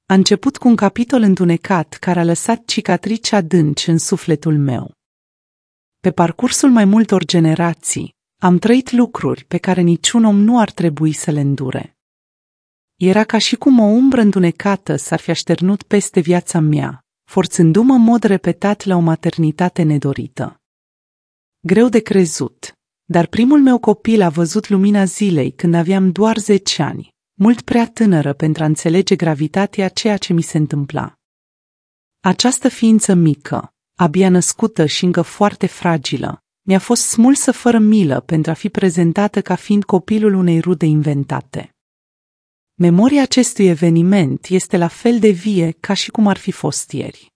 A început cu un capitol întunecat care a lăsat cicatrici adânci în sufletul meu. Pe parcursul mai multor generații, am trăit lucruri pe care niciun om nu ar trebui să le îndure. Era ca și cum o umbră întunecată s-ar fi așternut peste viața mea, forțându-mă în mod repetat la o maternitate nedorită. Greu de crezut, dar primul meu copil a văzut lumina zilei când aveam doar 10 ani, mult prea tânără pentru a înțelege gravitatea ceea ce mi se întâmpla. Această ființă mică, abia născută și încă foarte fragilă, mi-a fost smulsă fără milă pentru a fi prezentată ca fiind copilul unei rude inventate. Memoria acestui eveniment este la fel de vie ca și cum ar fi fost ieri.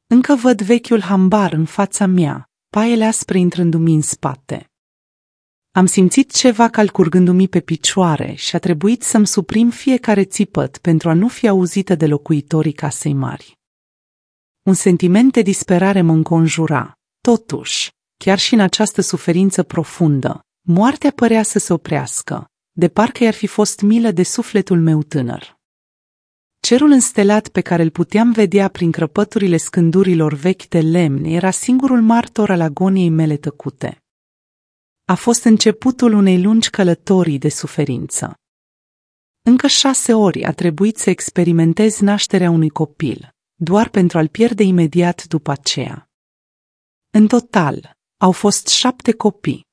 Încă văd vechiul hambar în fața mea, paiele aspre intrându-mi în spate. Am simțit ceva calcurgându-mi pe picioare și a trebuit să-mi suprim fiecare țipăt pentru a nu fi auzită de locuitorii casei mari. Un sentiment de disperare mă înconjura. Totuși, chiar și în această suferință profundă, moartea părea să se oprească, de parcă i-ar fi fost milă de sufletul meu tânăr. Cerul înstelat pe care îl puteam vedea prin crăpăturile scândurilor vechi de lemn era singurul martor al agoniei mele tăcute. A fost începutul unei lungi călătorii de suferință. Încă 6 ori a trebuit să experimentez nașterea unui copil, doar pentru a-l pierde imediat după aceea. În total, au fost 7 copii.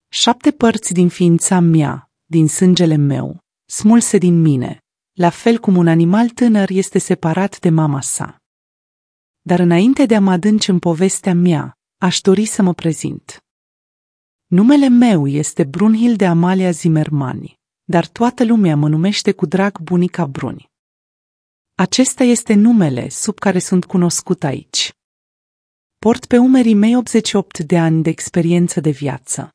7 părți din ființa mea, din sângele meu, smulse din mine, la fel cum un animal tânăr este separat de mama sa. Dar înainte de a mă adânci în povestea mea, aș dori să mă prezint. Numele meu este Brunhilde Amalia Zimmermani, dar toată lumea mă numește cu drag bunica Bruni. Acesta este numele sub care sunt cunoscut aici. Port pe umerii mei 88 de ani de experiență de viață.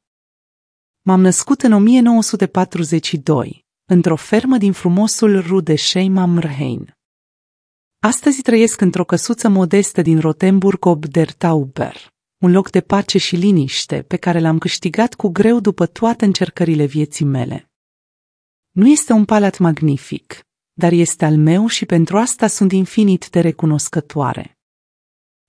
M-am născut în 1942, într-o fermă din frumosul Rudesham am Rhein. Astăzi trăiesc într-o căsuță modestă din Rothenburg ob der Tauber, un loc de pace și liniște pe care l-am câștigat cu greu după toate încercările vieții mele. Nu este un palat magnific, dar este al meu și pentru asta sunt infinit de recunoscătoare.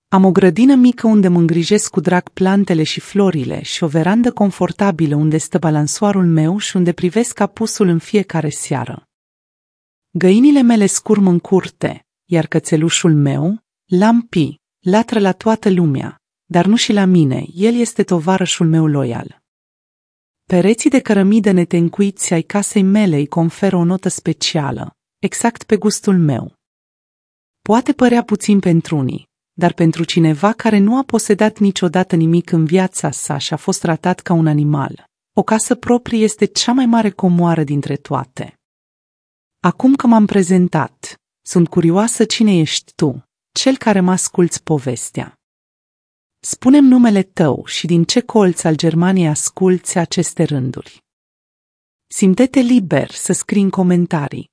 Am o grădină mică unde mă îngrijesc cu drag plantele și florile și o verandă confortabilă unde stă balansoarul meu și unde privesc apusul în fiecare seară. Găinile mele scurm în curte, iar cățelușul meu, Lampi, latră la toată lumea, dar nu și la mine, el este tovarășul meu loial. Pereții de cărămidă netencuiți ai casei mele îi conferă o notă specială, exact pe gustul meu. Poate părea puțin pentru unii, dar pentru cineva care nu a posedat niciodată nimic în viața sa și a fost tratat ca un animal, o casă proprie este cea mai mare comoară dintre toate. Acum că m-am prezentat, sunt curioasă cine ești tu, cel care mă asculți povestea. Spune-mi numele tău și din ce colț al Germaniei asculți aceste rânduri. Simte-te liber să scrii în comentarii.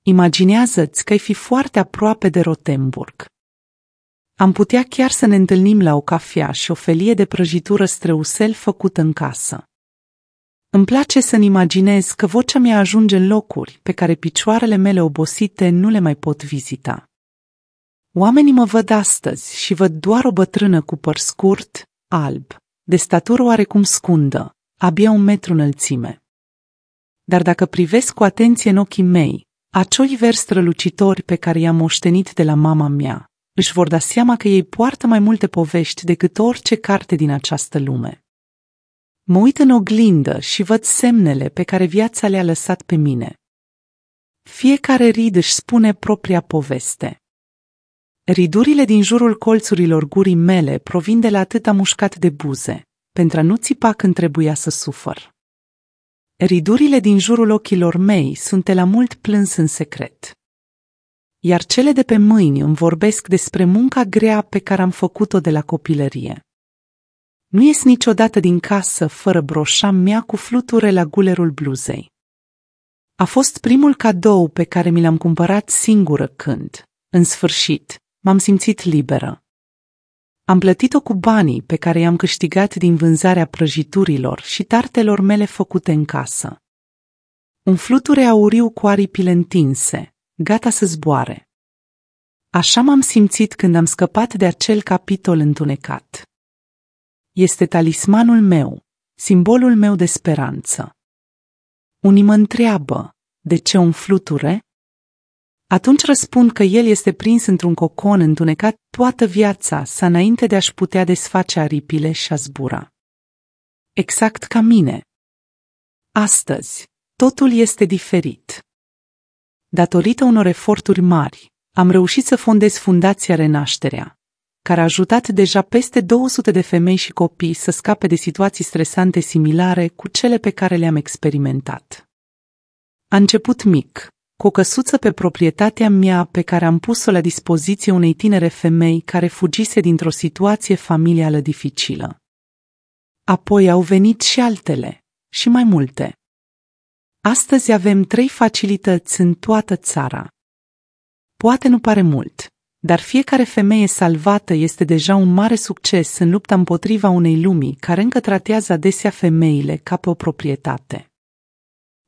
Imaginează-ți că ai fi foarte aproape de Rothenburg. Am putea chiar să ne întâlnim la o cafea și o felie de prăjitură străusel făcută în casă. Îmi place să-mi imaginez că vocea mea ajunge în locuri pe care picioarele mele obosite nu le mai pot vizita. Oamenii mă văd astăzi și văd doar o bătrână cu păr scurt, alb, de statură oarecum scundă, abia 1 metru înălțime. Dar dacă privesc cu atenție în ochii mei, acei verzi strălucitori pe care i-am moștenit de la mama mea, își vor da seama că ei poartă mai multe povești decât orice carte din această lume. Mă uit în oglindă și văd semnele pe care viața le-a lăsat pe mine. Fiecare rid își spune propria poveste. Ridurile din jurul colțurilor gurii mele provin de la atâta mușcat de buze, pentru a nu țipa când trebuia să sufăr. Ridurile din jurul ochilor mei sunt de la mult plâns în secret. Iar cele de pe mâini îmi vorbesc despre munca grea pe care am făcut-o de la copilărie. Nu ies niciodată din casă fără broșa mea cu fluture la gulerul bluzei. A fost primul cadou pe care mi l-am cumpărat singură când, în sfârșit, m-am simțit liberă. Am plătit-o cu banii pe care i-am câștigat din vânzarea prăjiturilor și tartelor mele făcute în casă. Un fluture auriu cu aripile întinse, gata să zboare. Așa m-am simțit când am scăpat de acel capitol întunecat. Este talismanul meu, simbolul meu de speranță. Unii mă întreabă, de ce un fluture? Atunci răspund că el este prins într-un cocon întunecat toată viața sa înainte de a-și putea desface aripile și a zbura. Exact ca mine. Astăzi, totul este diferit. Datorită unor eforturi mari, am reușit să fondez Fundația Renașterea, care a ajutat deja peste 200 de femei și copii să scape de situații stresante similare cu cele pe care le-am experimentat. A început mic, cu o căsuță pe proprietatea mea pe care am pus-o la dispoziție unei tinere femei care fugise dintr-o situație familială dificilă. Apoi au venit și altele, și mai multe. Astăzi avem 3 facilități în toată țara. Poate nu pare mult, dar fiecare femeie salvată este deja un mare succes în lupta împotriva unei lumi care încă tratează adesea femeile ca pe o proprietate.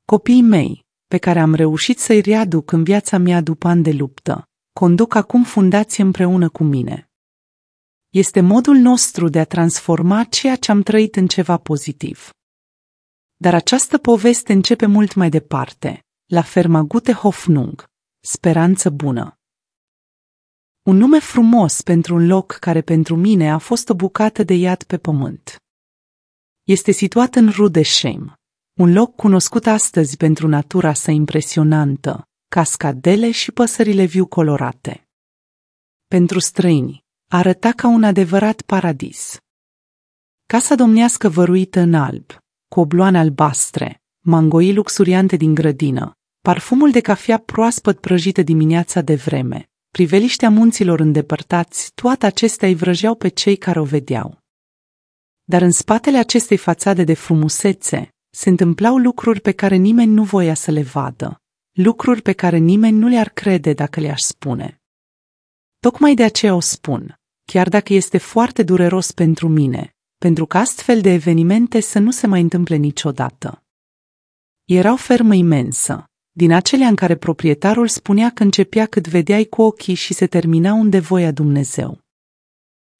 Copiii mei, pe care am reușit să-i readuc în viața mea după ani de luptă, conduc acum fundație împreună cu mine. Este modul nostru de a transforma ceea ce am trăit în ceva pozitiv. Dar această poveste începe mult mai departe, la ferma Gute Hoffnung, speranță bună. Un nume frumos pentru un loc care pentru mine a fost o bucată de iad pe pământ. Este situat în Rudesheim, un loc cunoscut astăzi pentru natura sa impresionantă, cascadele și păsările viu colorate. Pentru străini, arăta ca un adevărat paradis. Casa domnească văruită în alb, cu obloane albastre, mangoii luxuriante din grădină, parfumul de cafea proaspăt prăjită dimineața de vreme, priveliștea munților îndepărtați, toate acestea îi vrăjeau pe cei care o vedeau. Dar în spatele acestei fațade de frumusețe se întâmplau lucruri pe care nimeni nu voia să le vadă, lucruri pe care nimeni nu le-ar crede dacă le-aș spune. Tocmai de aceea o spun, chiar dacă este foarte dureros pentru mine, pentru că astfel de evenimente să nu se mai întâmple niciodată. Era o fermă imensă, din acelea în care proprietarul spunea că începea cât vedeai cu ochii și se termina unde voia Dumnezeu.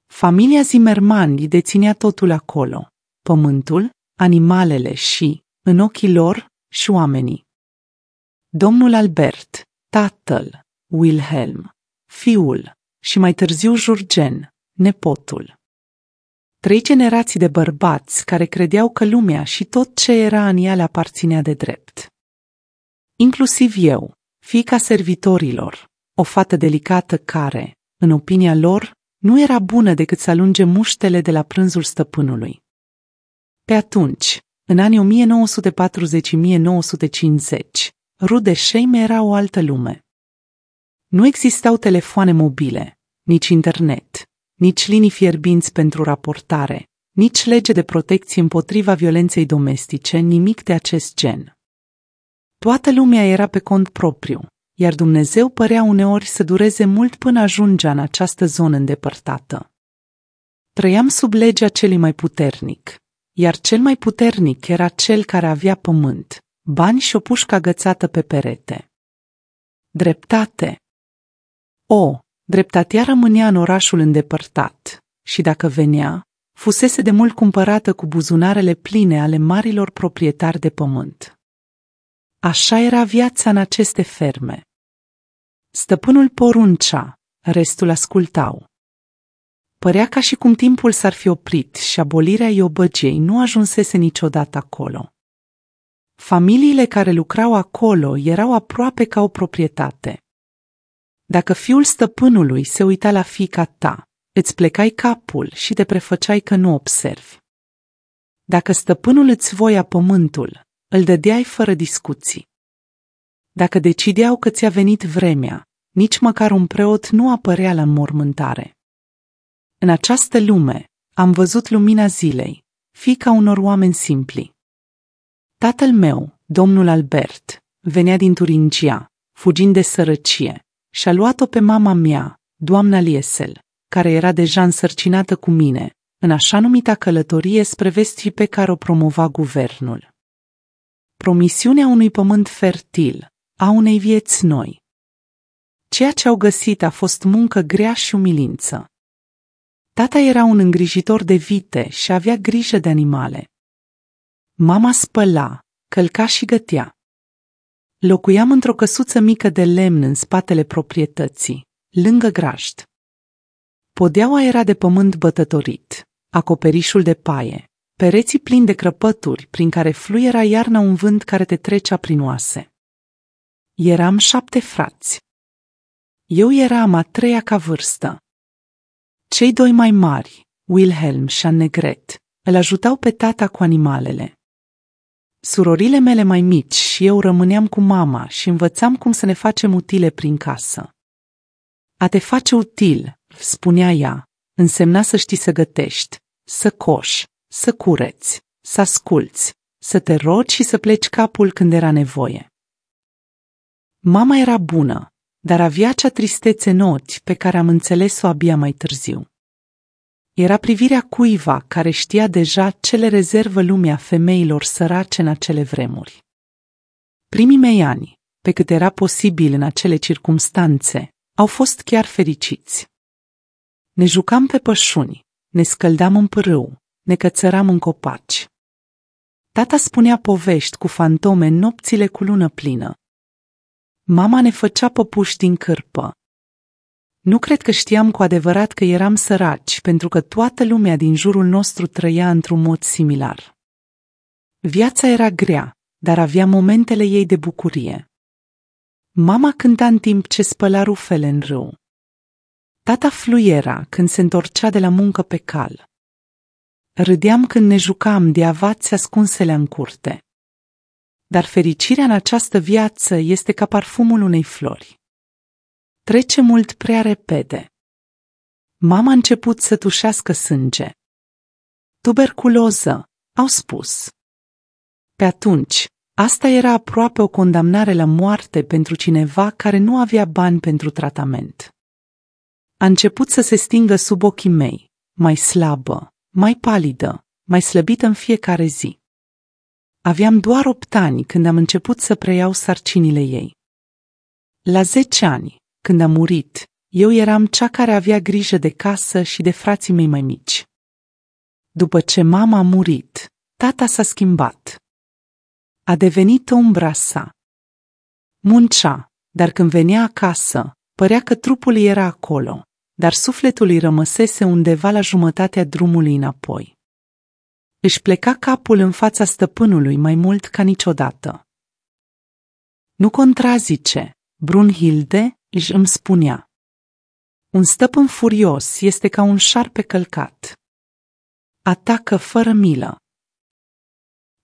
Familia Zimmerman îi deținea totul acolo, pământul, animalele și, în ochii lor, și oamenii. Domnul Albert, tatăl, Wilhelm, fiul și mai târziu Jurgen, nepotul. 3 generații de bărbați care credeau că lumea și tot ce era în ea le aparținea de drept. Inclusiv eu, fiica servitorilor, o fată delicată care, în opinia lor, nu era bună decât să alunge muștele de la prânzul stăpânului. Pe atunci, în anii 1940-1950, Rudesheim era o altă lume. Nu existau telefoane mobile, nici internet, nici linii fierbinți pentru raportare, nici lege de protecție împotriva violenței domestice, nimic de acest gen. Toată lumea era pe cont propriu, iar Dumnezeu părea uneori să dureze mult până ajungea în această zonă îndepărtată. Trăiam sub legea celui mai puternic, iar cel mai puternic era cel care avea pământ, bani și o pușcă agățată pe perete. Dreptate. Dreptatea rămânea în orașul îndepărtat și dacă venea, fusese de mult cumpărată cu buzunarele pline ale marilor proprietari de pământ. Așa era viața în aceste ferme. Stăpânul poruncea, restul ascultau. Părea ca și cum timpul s-ar fi oprit și abolirea iobăgiei nu ajunsese niciodată acolo. Familiile care lucrau acolo erau aproape ca o proprietate. Dacă fiul stăpânului se uita la fiica ta, îți plecai capul și te prefăceai că nu observi. Dacă stăpânul îți voia pământul, îl dădeai fără discuții. Dacă decideau că ți-a venit vremea, nici măcar un preot nu apărea la înmormântare. În această lume am văzut lumina zilei, fiica unor oameni simpli. Tatăl meu, domnul Albert, venea din Turingia, fugind de sărăcie, și a luat-o pe mama mea, doamna Liesel, care era deja însărcinată cu mine, în așa numita călătorie spre vestii pe care o promova guvernul. Promisiunea unui pământ fertil, a unei vieți noi. Ceea ce au găsit a fost muncă grea și umilință. Tata era un îngrijitor de vite și avea grijă de animale. Mama spăla, călca și gătea. Locuiam într-o căsuță mică de lemn în spatele proprietății, lângă grajd. Podeaua era de pământ bătătorit, acoperișul de paie, pereții plini de crăpături prin care fluiera iarna un vânt care te trecea prin oase. Eram 7 frați. Eu eram a 3-a ca vârstă. Cei 2 mai mari, Wilhelm și Annegret, îl ajutau pe tata cu animalele. Surorile mele mai mici și eu rămâneam cu mama și învățam cum să ne facem utile prin casă. A te face util, spunea ea, însemna să știi să gătești, să coși, să cureți, să asculți, să te rogi și să pleci capul când era nevoie. Mama era bună, dar avea acea tristețe în ochi pe care am înțeles-o abia mai târziu. Era privirea cuiva care știa deja ce le rezervă lumea femeilor sărace în acele vremuri. Primii mei ani, pe cât era posibil în acele circumstanțe, au fost chiar fericiți. Ne jucam pe pășuni, ne scăldam în pârâu, ne cățăram în copaci. Tata spunea povești cu fantome în nopțile cu lună plină. Mama ne făcea păpuși din cârpă. Nu cred că știam cu adevărat că eram săraci, pentru că toată lumea din jurul nostru trăia într-un mod similar. Viața era grea, dar avea momentele ei de bucurie. Mama cânta în timp ce spăla rufele în râu. Tata fluiera când se întorcea de la muncă pe cal. Râdeam când ne jucam de avați ascunsele în curte. Dar fericirea în această viață este ca parfumul unei flori. Trece mult prea repede. Mama a început să tușească sânge. Tuberculoză, au spus. Pe atunci, asta era aproape o condamnare la moarte pentru cineva care nu avea bani pentru tratament. A început să se stingă sub ochii mei, mai slabă, mai palidă, mai slăbită în fiecare zi. Aveam doar 8 ani când am început să preiau sarcinile ei. La 10 ani, când a murit, eu eram cea care avea grijă de casă și de frații mei mai mici. După ce mama a murit, tata s-a schimbat. A devenit umbra sa. Muncea, dar când venea acasă, părea că trupul era acolo, dar sufletul îi rămăsese undeva la jumătatea drumului înapoi. Își pleca capul în fața stăpânului mai mult ca niciodată. Nu contrazice, Brunhilde îmi spunea. Un stăpân furios este ca un șarpe călcat. Atacă fără milă.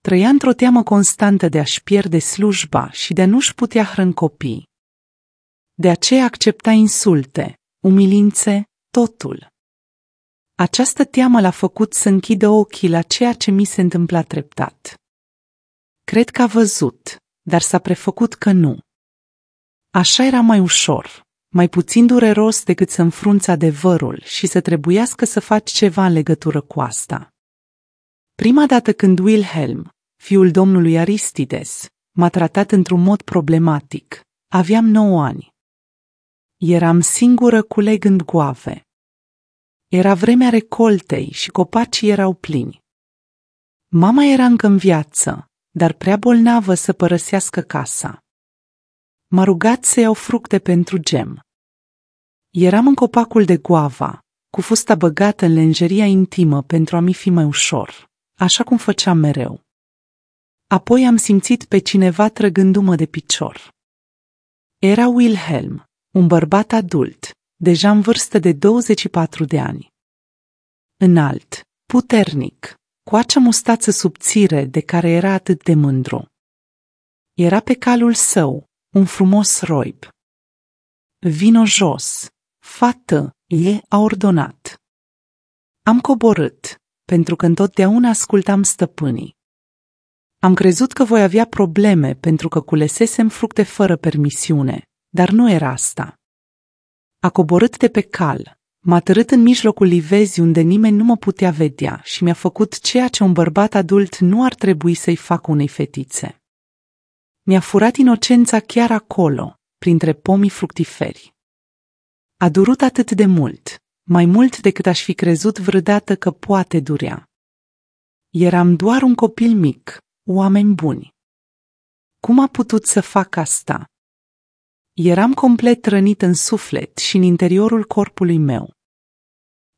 Trăia într-o teamă constantă de a-și pierde slujba și de a nu-și putea hrăni copiii. De aceea accepta insulte, umilințe, totul. Această teamă l-a făcut să închidă ochii la ceea ce mi se întâmpla treptat. Cred că a văzut, dar s-a prefăcut că nu. Așa era mai ușor, mai puțin dureros decât să înfrunți adevărul și să trebuiască să faci ceva în legătură cu asta. Prima dată când Wilhelm, fiul domnului Aristides, m-a tratat într-un mod problematic, aveam 9 ani. Eram singură culegând goave. Era vremea recoltei și copacii erau plini. Mama era încă în viață, dar prea bolnavă să părăsească casa. M-a rugat să iau fructe pentru gem. Eram în copacul de goava, cu fusta băgată în lenjeria intimă pentru a mi fi mai ușor, așa cum făceam mereu. Apoi am simțit pe cineva trăgându-mă de picior. Era Wilhelm, un bărbat adult, deja în vârstă de 24 de ani. Înalt, puternic, cu acea mustață subțire de care era atât de mândru. Era pe calul său, un frumos roib. Vino jos, fată, a ordonat. Am coborât, pentru că întotdeauna ascultam stăpânii. Am crezut că voi avea probleme pentru că culesesem fructe fără permisiune, dar nu era asta. A coborât de pe cal, m-a târât în mijlocul livezii unde nimeni nu mă putea vedea și mi-a făcut ceea ce un bărbat adult nu ar trebui să-i facă unei fetițe. Mi-a furat inocența chiar acolo, printre pomii fructiferi. A durut atât de mult, mai mult decât aș fi crezut vreodată că poate durea. Eram doar un copil mic, oameni buni. Cum a putut să fac asta? Eram complet rănit în suflet și în interiorul corpului meu.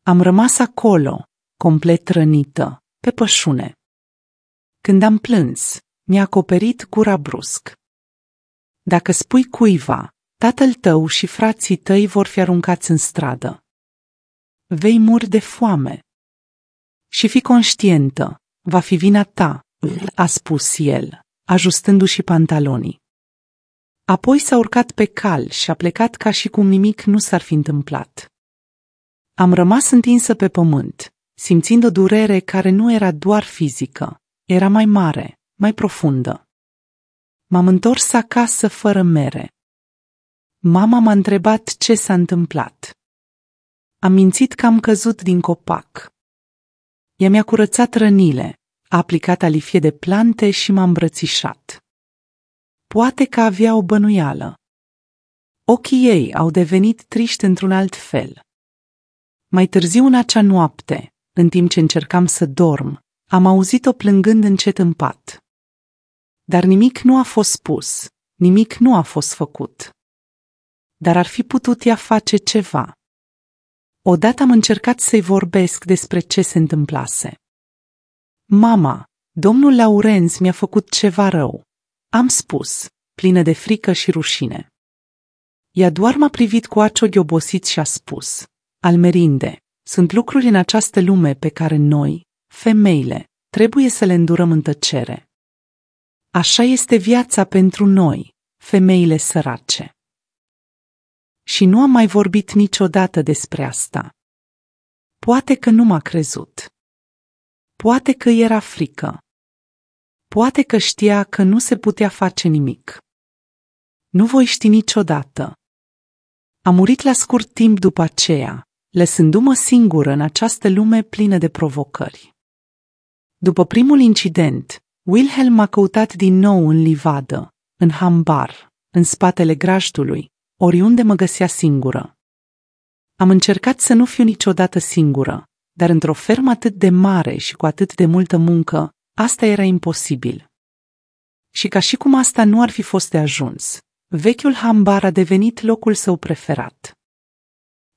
Am rămas acolo, complet rănită, pe pășune. Când am plâns, mi-a acoperit gura brusc. Dacă spui cuiva, tatăl tău și frații tăi vor fi aruncați în stradă. Vei muri de foame. Și fi conștientă, va fi vina ta, a spus el, ajustându-și pantalonii. Apoi s-a urcat pe cal și a plecat ca și cum nimic nu s-ar fi întâmplat. Am rămas întinsă pe pământ, simțind o durere care nu era doar fizică, era mai mare, mai profundă. M-am întors acasă fără mere. Mama m-a întrebat ce s-a întâmplat. Am mințit că am căzut din copac. Ea mi-a curățat rănile, a aplicat alifie de plante și m-a îmbrățișat. Poate că avea o bănuială. Ochii ei au devenit triști într-un alt fel. Mai târziu în acea noapte, în timp ce încercam să dorm, am auzit-o plângând încet în pat. Dar nimic nu a fost spus, nimic nu a fost făcut. Dar ar fi putut ea face ceva. Odată am încercat să-i vorbesc despre ce se întâmplase. Mama, domnul Laurenz mi-a făcut ceva rău. Am spus, plină de frică și rușine. Ea doar m-a privit cu ochi obosiți și a spus, Almerinde, sunt lucruri în această lume pe care noi, femeile, trebuie să le îndurăm în tăcere. Așa este viața pentru noi, femeile sărace. Și nu am mai vorbit niciodată despre asta. Poate că nu m-a crezut. Poate că era frică. Poate că știa că nu se putea face nimic. Nu voi ști niciodată. A murit la scurt timp după aceea, lăsându-mă singură în această lume plină de provocări. După primul incident, Wilhelm m-a căutat din nou în livadă, în hambar, în spatele grajdului, oriunde mă găsea singură. Am încercat să nu fiu niciodată singură, dar într-o fermă atât de mare și cu atât de multă muncă, asta era imposibil. Și ca și cum asta nu ar fi fost de ajuns, vechiul hambar a devenit locul său preferat.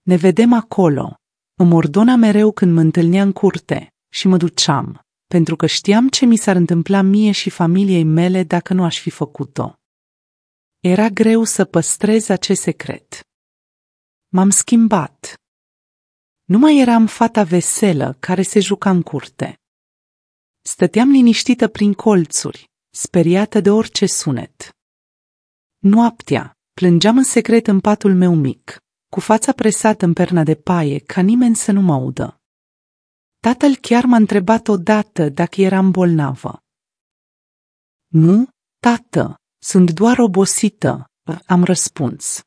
Ne vedem acolo, îmi ordona mereu când mă întâlnea în curte și mă duceam, pentru că știam ce mi s-ar întâmpla mie și familiei mele dacă nu aș fi făcut-o. Era greu să păstrez acest secret. M-am schimbat. Nu mai eram fata veselă care se juca în curte. Stăteam liniștită prin colțuri, speriată de orice sunet. Noaptea, plângeam în secret în patul meu mic, cu fața presată în perna de paie, ca nimeni să nu mă audă. Tatăl chiar m-a întrebat odată dacă eram bolnavă. Nu, tată, sunt doar obosită, am răspuns.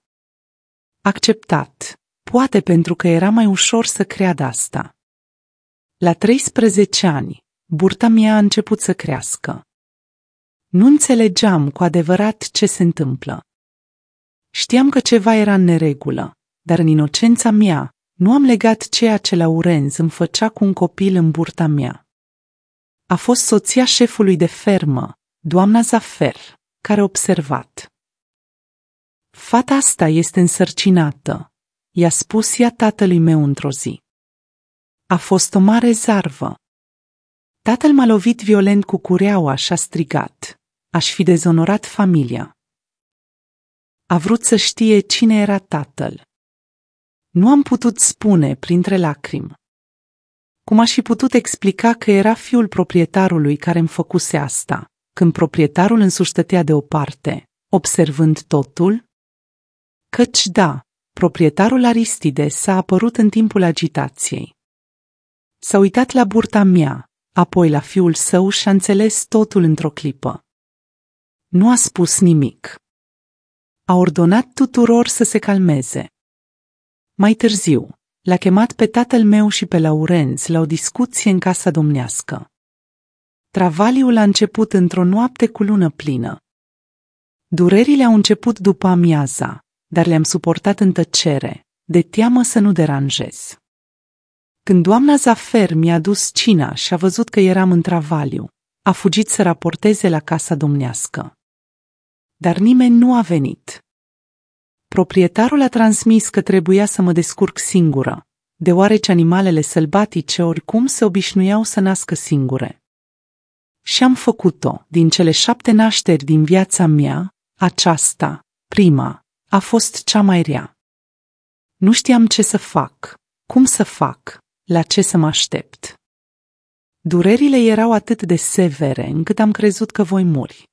Acceptat, poate pentru că era mai ușor să creadă asta. La 13 ani, burta mea a început să crească. Nu înțelegeam cu adevărat ce se întâmplă. Știam că ceva era în neregulă, dar în inocența mea nu am legat ceea ce Laurenz îmi făcea cu un copil în burta mea. A fost soția șefului de fermă, doamna Zafer, care a observat. Fata asta este însărcinată, i-a spus ea tatălui meu într-o zi. A fost o mare zarvă. Tatăl m-a lovit violent cu cureaua și a strigat. Aș fi dezonorat familia. A vrut să știe cine era tatăl. Nu am putut spune printre lacrimi. Cum aș fi putut explica că era fiul proprietarului care îmi făcuse asta, când proprietarul însuși stătea deoparte, observând totul? Căci da, proprietarul Aristide s-a apărut în timpul agitației. S-a uitat la burta mea, apoi la fiul său și a înțeles totul într-o clipă. Nu a spus nimic. A ordonat tuturor să se calmeze. Mai târziu, l-a chemat pe tatăl meu și pe Laurenz la o discuție în casa domnească. Travaliul a început într-o noapte cu lună plină. Durerile au început după amiaza, dar le-am suportat în tăcere, de teamă să nu deranjez. Când doamna Zafer mi-a adus cina și a văzut că eram în travaliu, a fugit să raporteze la casa domnească. Dar nimeni nu a venit. Proprietarul a transmis că trebuia să mă descurc singură, deoarece animalele sălbatice oricum se obișnuiau să nască singure. Și am făcut-o. Din cele 7 nașteri din viața mea, aceasta, prima, a fost cea mai rea. Nu știam ce să fac, cum să fac, la ce să mă aștept. Durerile erau atât de severe încât am crezut că voi muri.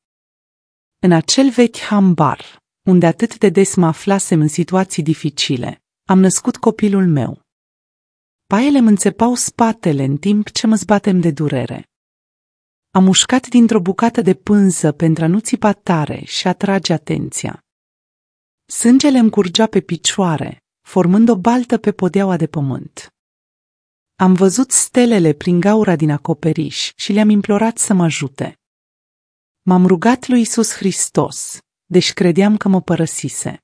În acel vechi hambar, unde atât de des mă aflasem în situații dificile, am născut copilul meu. Paiele îmi înțepau spatele în timp ce mă zbatem de durere. Am ușcat dintr-o bucată de pânză pentru a nu țipa tare și atrage atenția. Sângele îmi curgea pe picioare, formând o baltă pe podeaua de pământ. Am văzut stelele prin gaura din acoperiș și le-am implorat să mă ajute. M-am rugat lui Iisus Hristos, deși credeam că mă părăsise.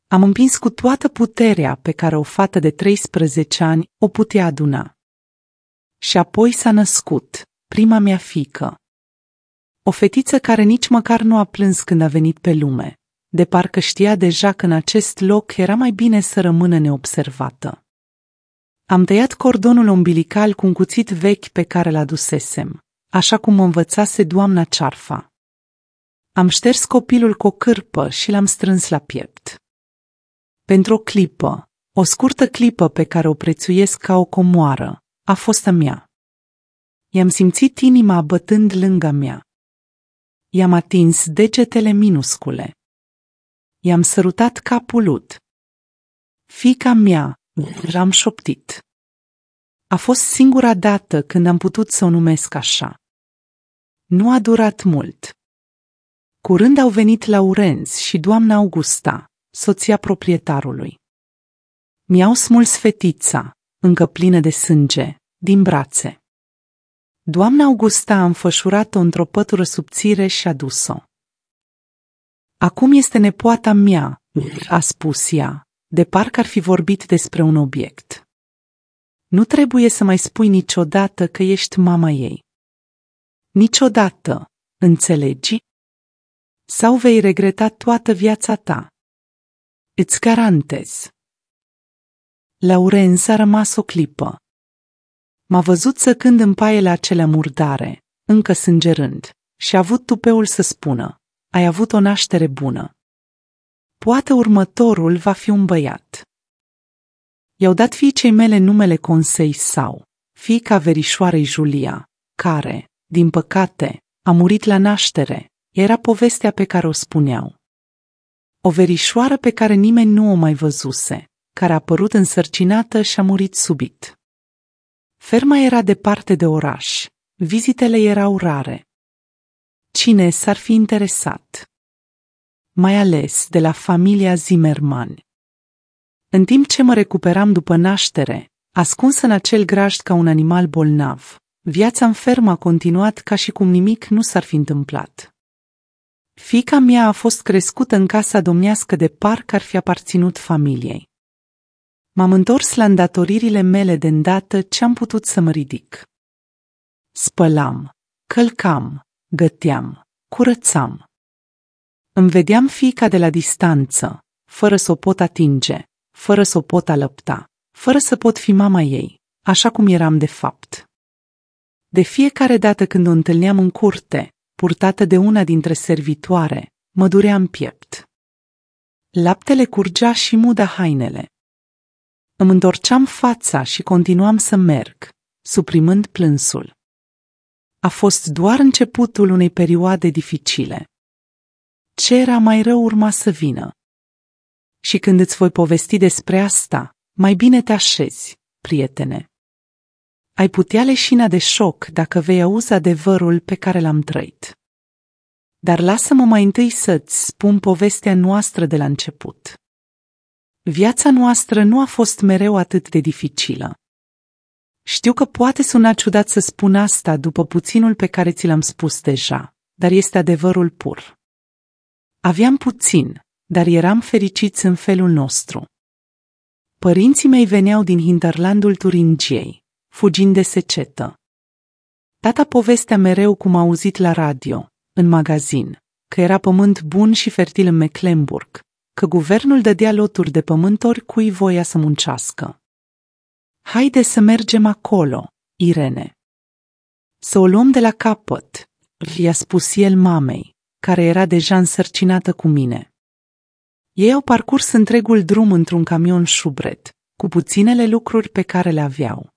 Am împins cu toată puterea pe care o fată de 13 ani o putea aduna. Și apoi s-a născut prima mea fiică. O fetiță care nici măcar nu a plâns când a venit pe lume, de parcă știa deja că în acest loc era mai bine să rămână neobservată. Am tăiat cordonul umbilical cu un cuțit vechi pe care l-adusesem, așa cum mă învățase doamna Cearfa. Am șters copilul cu o cârpă și l-am strâns la piept. Pentru o clipă, o scurtă clipă pe care o prețuiesc ca o comoară, a fost a mea. I-am simțit inima bătând lângă mea. I-am atins degetele minuscule. I-am sărutat capul ud. Fiica mea, l-am șoptit. A fost singura dată când am putut să o numesc așa. Nu a durat mult. Curând au venit Laurenț și doamna Augusta, soția proprietarului. Mi-au smuls fetița, încă plină de sânge, din brațe. Doamna Augusta a înfășurat-o într-o pătură subțire și a dus-o. Acum este nepoata mea, a spus ea, de parcă ar fi vorbit despre un obiect. Nu trebuie să mai spui niciodată că ești mama ei. Niciodată, înțelegi? Sau vei regreta toată viața ta? Îți garantez. Laurenț a rămas o clipă. M-a văzut săcând în paiele acelea murdare, încă sângerând, și a avut tupeul să spună: ai avut o naștere bună. Poate următorul va fi un băiat. I-au dat fiicei mele numele Consei sau, fiica verișoarei Julia, care, din păcate, a murit la naștere. Era povestea pe care o spuneau. O verișoară pe care nimeni nu o mai văzuse, care a apărut însărcinată și a murit subit. Ferma era departe de oraș, vizitele erau rare. Cine s-ar fi interesat? Mai ales de la familia Zimmerman. În timp ce mă recuperam după naștere, ascuns în acel grajd ca un animal bolnav, viața în fermă a continuat ca și cum nimic nu s-ar fi întâmplat. Fiica mea a fost crescută în casa domnească de parcă ar fi aparținut familiei. M-am întors la îndatoririle mele de îndată ce am putut să mă ridic. Spălam, călcam, găteam, curățam. Îmi vedeam fiica de la distanță, fără să o pot atinge, fără să o pot alăpta, fără să pot fi mama ei, așa cum eram de fapt. De fiecare dată când o întâlneam în curte, purtată de una dintre servitoare, mă durea în piept. Laptele curgea și muda hainele. Îmi întorceam fața și continuam să merg, suprimând plânsul. A fost doar începutul unei perioade dificile. Ce era mai rău urma să vină. Și când îți voi povesti despre asta, mai bine te așezi, prietene. Ai putea leșina de șoc dacă vei auzi adevărul pe care l-am trăit. Dar lasă-mă mai întâi să-ți spun povestea noastră de la început. Viața noastră nu a fost mereu atât de dificilă. Știu că poate suna ciudat să spun asta după puținul pe care ți l-am spus deja, dar este adevărul pur. Aveam puțin, dar eram fericiți în felul nostru. Părinții mei veneau din hinterlandul Turingiei, fugind de secetă. Tata povestea mereu cum a auzit la radio, în magazin, că era pământ bun și fertil în Mecklenburg, că guvernul dădea loturi de pământ oricui voia să muncească. Haide să mergem acolo, Irene. Să o luăm de la capăt, i-a spus el mamei, care era deja însărcinată cu mine. Ei au parcurs întregul drum într-un camion șubret, cu puținele lucruri pe care le aveau.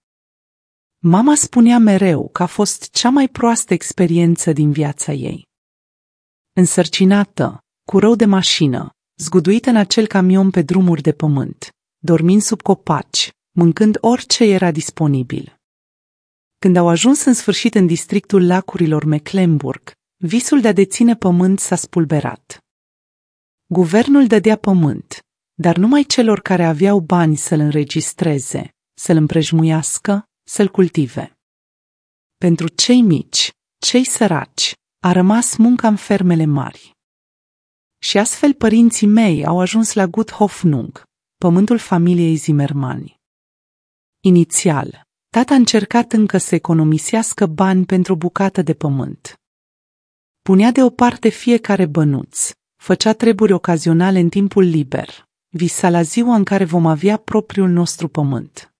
Mama spunea mereu că a fost cea mai proastă experiență din viața ei. Însărcinată, cu rău de mașină, zguduită în acel camion pe drumuri de pământ, dormind sub copaci, mâncând orice era disponibil. Când au ajuns în sfârșit în districtul lacurilor Mecklenburg, visul de a deține pământ s-a spulberat. Guvernul dădea pământ, dar numai celor care aveau bani să-l înregistreze, să-l împrejmuiască, să-l cultive. Pentru cei mici, cei săraci, a rămas munca în fermele mari. Și astfel părinții mei au ajuns la Gut Hoffnung, pământul familiei Zimmermann. Inițial, tata a încercat încă să economisească bani pentru o bucată de pământ. Punea deoparte fiecare bănuț, făcea treburi ocazionale în timpul liber, visa la ziua în care vom avea propriul nostru pământ.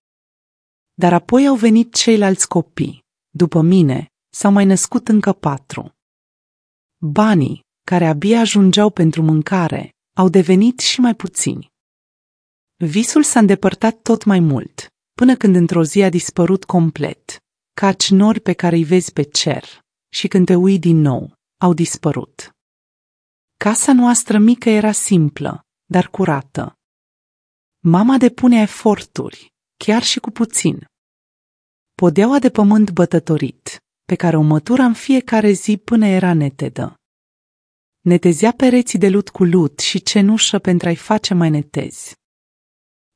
Dar apoi au venit ceilalți copii. După mine, s-au mai născut încă 4. Banii, care abia ajungeau pentru mâncare, au devenit și mai puțini. Visul s-a îndepărtat tot mai mult, până când într-o zi a dispărut complet, caci nori pe care îi vezi pe cer, și când te ui din nou, au dispărut. Casa noastră mică era simplă, dar curată. Mama depunea eforturi, chiar și cu puțin. Podeaua de pământ bătătorit, pe care o mătura în fiecare zi până era netedă. Netezea pereții de lut cu lut și cenușă pentru a-i face mai netezi.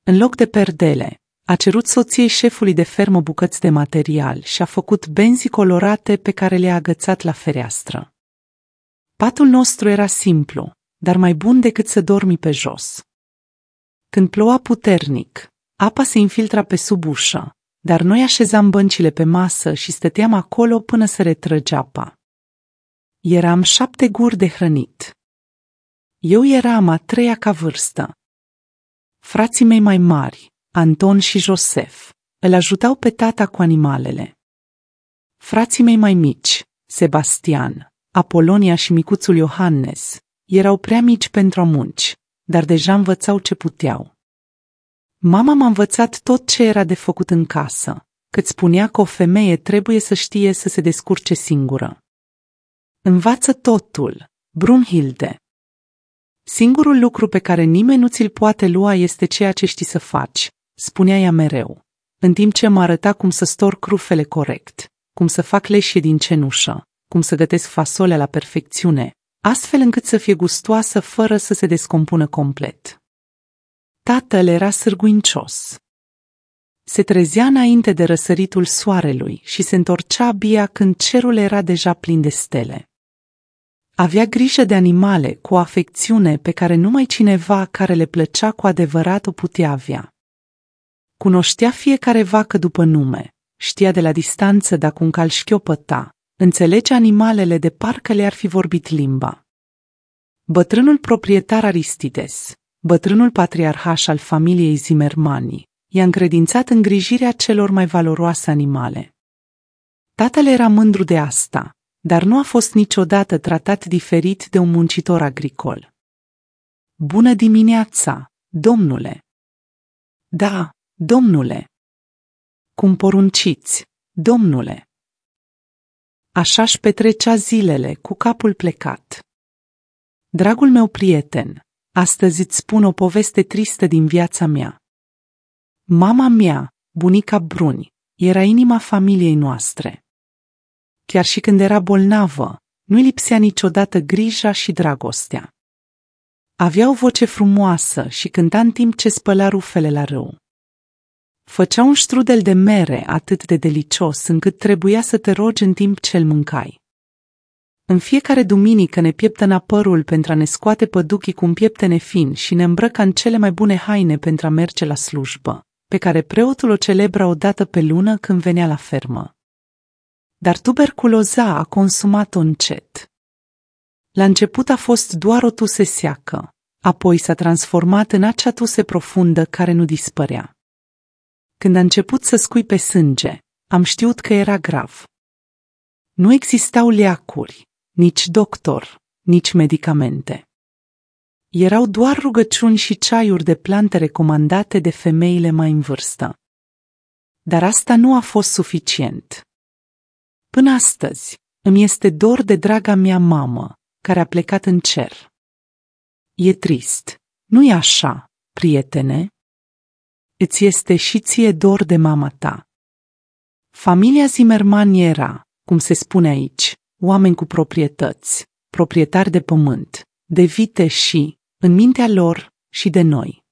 În loc de perdele, a cerut soției șefului de fermă bucăți de material și a făcut benzi colorate pe care le-a agățat la fereastră. Patul nostru era simplu, dar mai bun decât să dormi pe jos. Când ploua puternic, apa se infiltra pe sub ușă, dar noi așezam băncile pe masă și stăteam acolo până se retrăge apa. Eram 7 guri de hrănit. Eu eram a 3-a ca vârstă. Frații mei mai mari, Anton și Josef, îl ajutau pe tata cu animalele. Frații mei mai mici, Sebastian, Apolonia și micuțul Iohannes, erau prea mici pentru a munci, dar deja învățau ce puteau. Mama m-a învățat tot ce era de făcut în casă, cât spunea că o femeie trebuie să știe să se descurce singură. Învață totul, Brunhilde. Singurul lucru pe care nimeni nu ți-l poate lua este ceea ce știi să faci, spunea ea mereu, în timp ce mă arăta cum să storc crufele corect, cum să fac leșie din cenușă, cum să gătesc fasolea la perfecțiune, astfel încât să fie gustoasă fără să se descompună complet. Tatăl era sârguincios. Se trezea înainte de răsăritul soarelui și se întorcea abia când cerul era deja plin de stele. Avea grijă de animale cu o afecțiune pe care numai cineva care le plăcea cu adevărat o putea avea. Cunoștea fiecare vacă după nume, știa de la distanță dacă un cal șchiopăta, înțelege animalele de parcă le-ar fi vorbit limba. Bătrânul proprietar Aristides, bătrânul patriarhaș al familiei Zimmermanni, i-a încredințat îngrijirea celor mai valoroase animale. Tatăl era mândru de asta, dar nu a fost niciodată tratat diferit de un muncitor agricol. Bună dimineața, domnule! Da, domnule! Cum porunciți, domnule! Așa-și petrecea zilele, cu capul plecat. Dragul meu prieten, astăzi îți spun o poveste tristă din viața mea. Mama mea, bunica Bruni, era inima familiei noastre. Chiar și când era bolnavă, nu-i lipsea niciodată grija și dragostea. Avea o voce frumoasă și cânta în timp ce spăla rufele la râu. Făcea un strudel de mere atât de delicios încât trebuia să te rogi în timp ce îl mâncai. În fiecare duminică ne pieptăna părul pentru a ne scoate păduchii cu un pieptene fin și ne îmbrăca în cele mai bune haine pentru a merge la slujbă, pe care preotul o celebra o dată pe lună când venea la fermă. Dar tuberculoza a consumat-o încet. La început a fost doar o tuse seacă, apoi s-a transformat în acea tuse profundă care nu dispărea. Când a început să scuipe sânge, am știut că era grav. Nu existau leacuri, nici doctor, nici medicamente. Erau doar rugăciuni și ceaiuri de plante recomandate de femeile mai în vârstă. Dar asta nu a fost suficient. Până astăzi, îmi este dor de draga mea mamă, care a plecat în cer. E trist, nu-i așa, prietene? Îți este și ție dor de mama ta. Familia Zimmerman era, cum se spune aici, oameni cu proprietăți, proprietari de pământ, de vite și, în mintea lor, și de noi.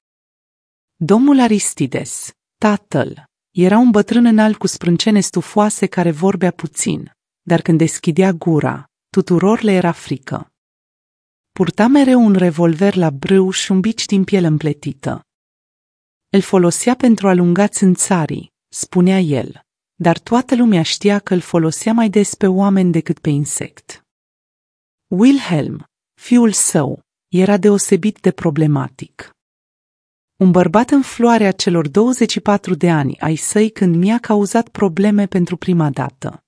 Domnul Aristides, tatăl, era un bătrân înalt cu sprâncene stufoase care vorbea puțin, dar când deschidea gura, tuturor le era frică. Purta mereu un revolver la brâu și un bici din piele împletită. Îl folosea pentru alungați în țarii, spunea el, dar toată lumea știa că îl folosea mai des pe oameni decât pe insect. Wilhelm, fiul său, era deosebit de problematic. Un bărbat în floarea celor 24 de ani ai săi când mi-a cauzat probleme pentru prima dată.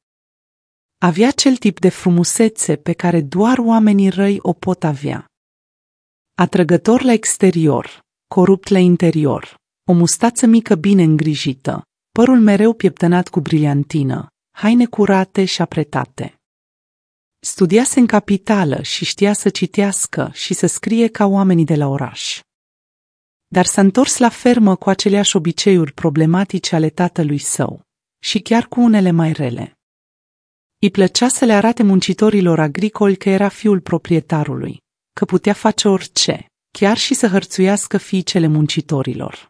Avea cel tip de frumusețe pe care doar oamenii răi o pot avea. Atrăgător la exterior, corupt la interior, o mustață mică bine îngrijită, părul mereu pieptănat cu briliantină, haine curate și apretate. Studiase în capitală și știa să citească și să scrie ca oamenii de la oraș. Dar s-a întors la fermă cu aceleași obiceiuri problematice ale tatălui său, și chiar cu unele mai rele. Îi plăcea să le arate muncitorilor agricoli că era fiul proprietarului, că putea face orice, chiar și să hărțuiască fiicele muncitorilor.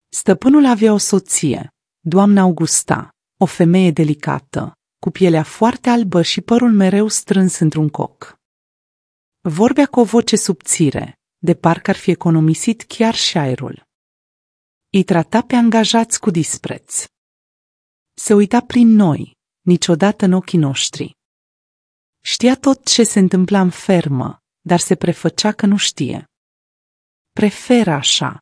Stăpânul avea o soție, doamna Augusta, o femeie delicată, cu pielea foarte albă și părul mereu strâns într-un coc. Vorbea cu o voce subțire, de parcă ar fi economisit chiar și aerul. Îi trata pe angajați cu dispreț. Se uita prin noi, niciodată în ochii noștri. Știa tot ce se întâmpla în fermă, dar se prefăcea că nu știe. Preferă așa.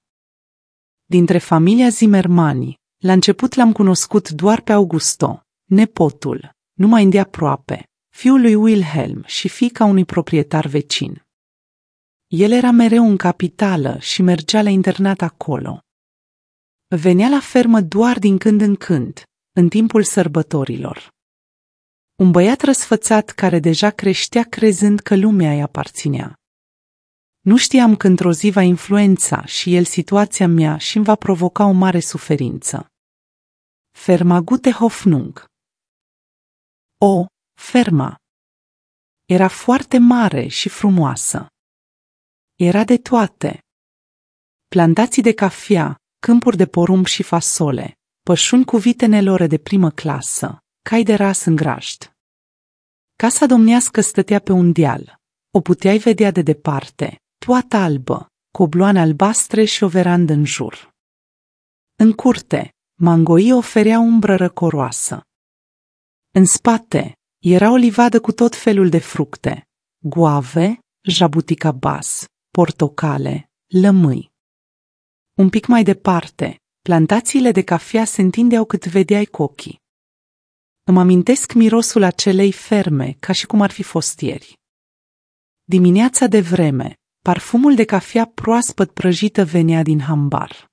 Dintre familia Zimmermani, la început l-am cunoscut doar pe Augusto, nepotul, numai îndeaproape, fiul lui Wilhelm și fiica unui proprietar vecin. El era mereu în capitală și mergea la internat acolo. Venea la fermă doar din când în când, în timpul sărbătorilor. Un băiat răsfățat care deja creștea crezând că lumea îi aparținea. Nu știam că într-o zi va influența și el situația mea și îmi va provoca o mare suferință. Ferma Gute Hoffnung. O, ferma. Era foarte mare și frumoasă. Era de toate. Plantații de cafea, câmpuri de porumb și fasole, pășuni cu vitenelore de primă clasă, cai de ras în grajd. Casa domnească stătea pe un deal. O puteai vedea de departe, toată albă, cu obloane albastre și o verandă în jur. În curte, mangoii oferea umbră răcoroasă. În spate, era o livadă cu tot felul de fructe, guave, jabuticabas, portocale, lămâi. Un pic mai departe, plantațiile de cafea se întindeau cât vedeai cu ochii. Îmi amintesc mirosul acelei ferme ca și cum ar fi fost ieri. Dimineața de vreme, parfumul de cafea proaspăt prăjită venea din hambar.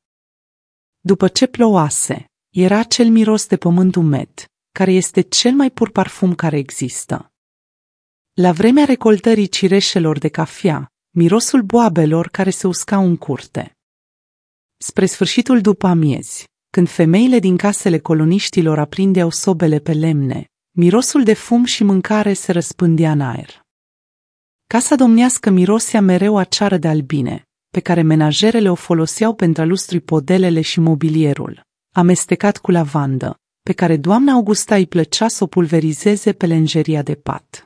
După ce plouase, era acel miros de pământ umed, care este cel mai pur parfum care există. La vremea recoltării cireșelor de cafea, mirosul boabelor care se uscau în curte. Spre sfârșitul după amiezi, când femeile din casele coloniștilor aprindeau sobele pe lemne, mirosul de fum și mâncare se răspândea în aer. Casa domnească mirosea mereu a ceară de albine, pe care menajerele o foloseau pentru a lustri podelele și mobilierul, amestecat cu lavandă, pe care doamna Augusta îi plăcea să o pulverizeze pe lenjeria de pat.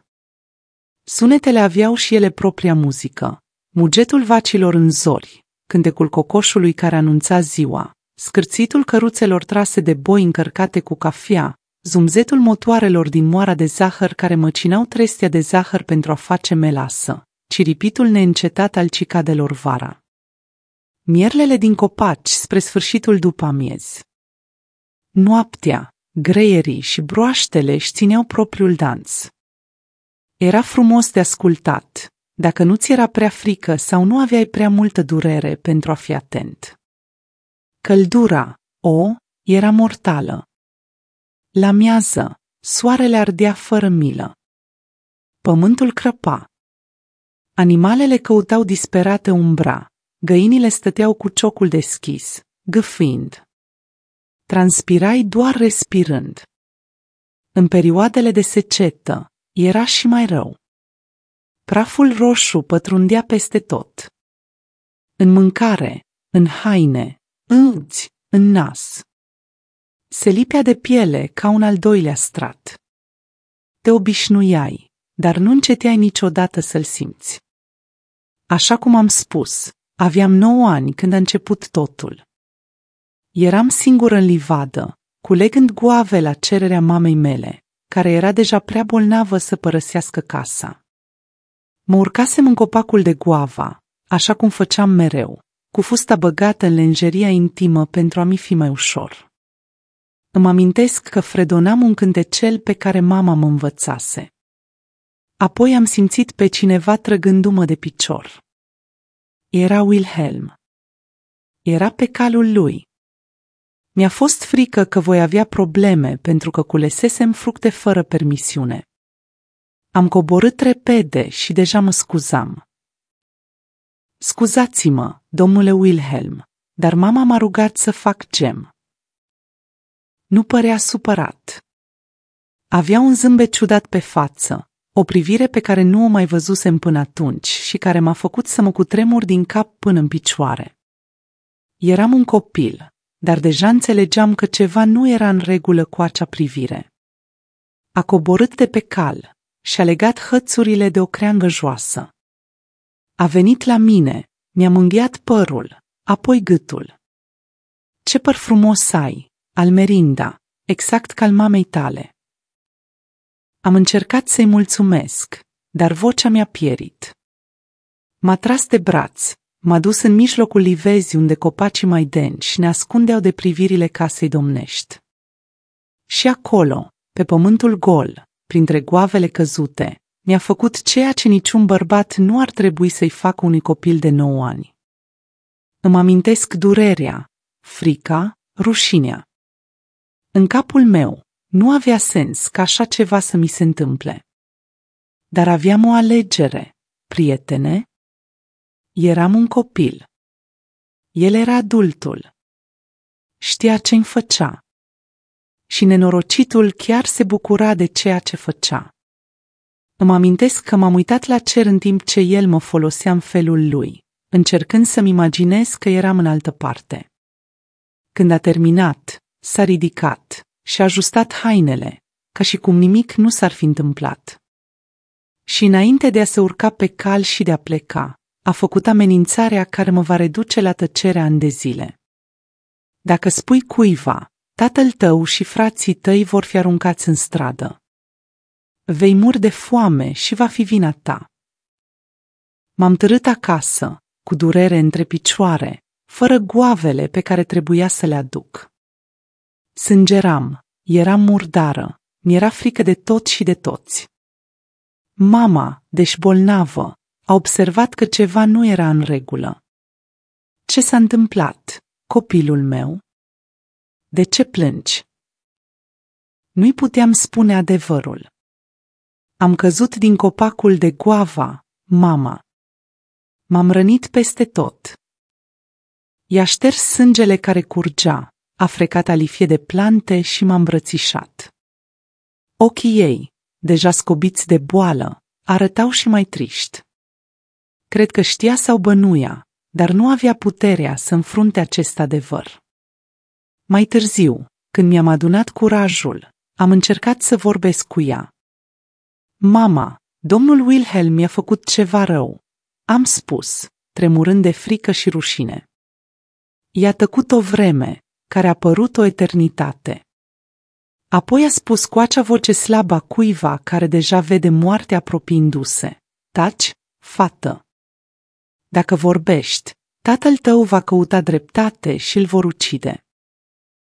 Sunetele aveau și ele propria muzică. Mugetul vacilor în zori, cântecul cocoșului care anunța ziua, scârțitul căruțelor trase de boi încărcate cu cafea, zumzetul motoarelor din moara de zahăr care măcinau trestia de zahăr pentru a face melasă, ciripitul neîncetat al cicadelor vara. Mierlele din copaci spre sfârșitul după amiez. Noaptea, greierii și broaștele își țineau propriul dans. Era frumos de ascultat, dacă nu ți era prea frică sau nu aveai prea multă durere pentru a fi atent. Căldura, era mortală. La miază, soarele ardea fără milă. Pământul crăpa. Animalele căutau disperate umbra, găinile stăteau cu ciocul deschis, gâfâind. Transpirai doar respirând. În perioadele de secetă, era și mai rău. Praful roșu pătrundea peste tot. În mâncare, în haine, în nas. Se lipea de piele ca un al doilea strat. Te obișnuiai, dar nu înceteai niciodată să-l simți. Așa cum am spus, aveam 9 ani când a început totul. Eram singură în livadă, culegând goave la cererea mamei mele, care era deja prea bolnavă să părăsească casa. Mă urcasem în copacul de goava, așa cum făceam mereu, cu fusta băgată în lenjeria intimă pentru a mi fi mai ușor. Îmi amintesc că fredonam un cântecel pe care mama mă învățase. Apoi am simțit pe cineva trăgându-mă de picior. Era Wilhelm. Era pe calul lui. Mi-a fost frică că voi avea probleme pentru că culesesem fructe fără permisiune. Am coborât repede și deja mă scuzam. Scuzați-mă, domnule Wilhelm, dar mama m-a rugat să fac gem. Nu părea supărat. Avea un zâmbet ciudat pe față, o privire pe care nu o mai văzusem până atunci și care m-a făcut să mă cutremur din cap până în picioare. Eram un copil, dar deja înțelegeam că ceva nu era în regulă cu acea privire. A coborât de pe cal și a legat hățurile de o creangă joasă. A venit la mine, mi-a mânghiat părul, apoi gâtul. Ce păr frumos ai, Almerinda, exact ca al mamei tale. Am încercat să-i mulțumesc, dar vocea mi-a pierit. M-a tras de braț, m-a dus în mijlocul livezii unde copacii mai denși ne ascundeau de privirile casei domnești. Și acolo, pe pământul gol, printre goavele căzute, mi-a făcut ceea ce niciun bărbat nu ar trebui să-i facă unui copil de 9 ani. Îmi amintesc durerea, frica, rușinea. În capul meu nu avea sens ca așa ceva să mi se întâmple. Dar aveam o alegere, prietene. Eram un copil. El era adultul. Știa ce-mi făcea. Și nenorocitul chiar se bucura de ceea ce făcea. Îmi amintesc că m-am uitat la cer în timp ce el mă folosea în felul lui, încercând să-mi imaginez că eram în altă parte. Când a terminat, s-a ridicat și a ajustat hainele, ca și cum nimic nu s-ar fi întâmplat. Și înainte de a se urca pe cal și de a pleca, a făcut amenințarea care mă va reduce la tăcere ani de zile. Dacă spui cuiva, tatăl tău și frații tăi vor fi aruncați în stradă. Vei muri de foame și va fi vina ta. M-am târât acasă, cu durere între picioare, fără goavele pe care trebuia să le aduc. Sângeram, eram murdară, mi-era frică de tot și de toți. Mama, deși bolnavă, a observat că ceva nu era în regulă. Ce s-a întâmplat, copilul meu? De ce plângi? Nu-i puteam spune adevărul. Am căzut din copacul de goava, mama. M-am rănit peste tot. I-a șters sângele care curgea, a frecat alifie de plante și m-a îmbrățișat. Ochii ei, deja scobiți de boală, arătau și mai triști. Cred că știa sau bănuia, dar nu avea puterea să înfrunte acest adevăr. Mai târziu, când mi-am adunat curajul, am încercat să vorbesc cu ea. Mama, Domnul Wilhelm mi-a făcut ceva rău, am spus, tremurând de frică și rușine. I-a tăcut o vreme, care a părut o eternitate. Apoi a spus cu acea voce slabă a cuiva care deja vede moartea apropiindu-se: taci, fată. Dacă vorbești, tatăl tău va căuta dreptate și îl vor ucide.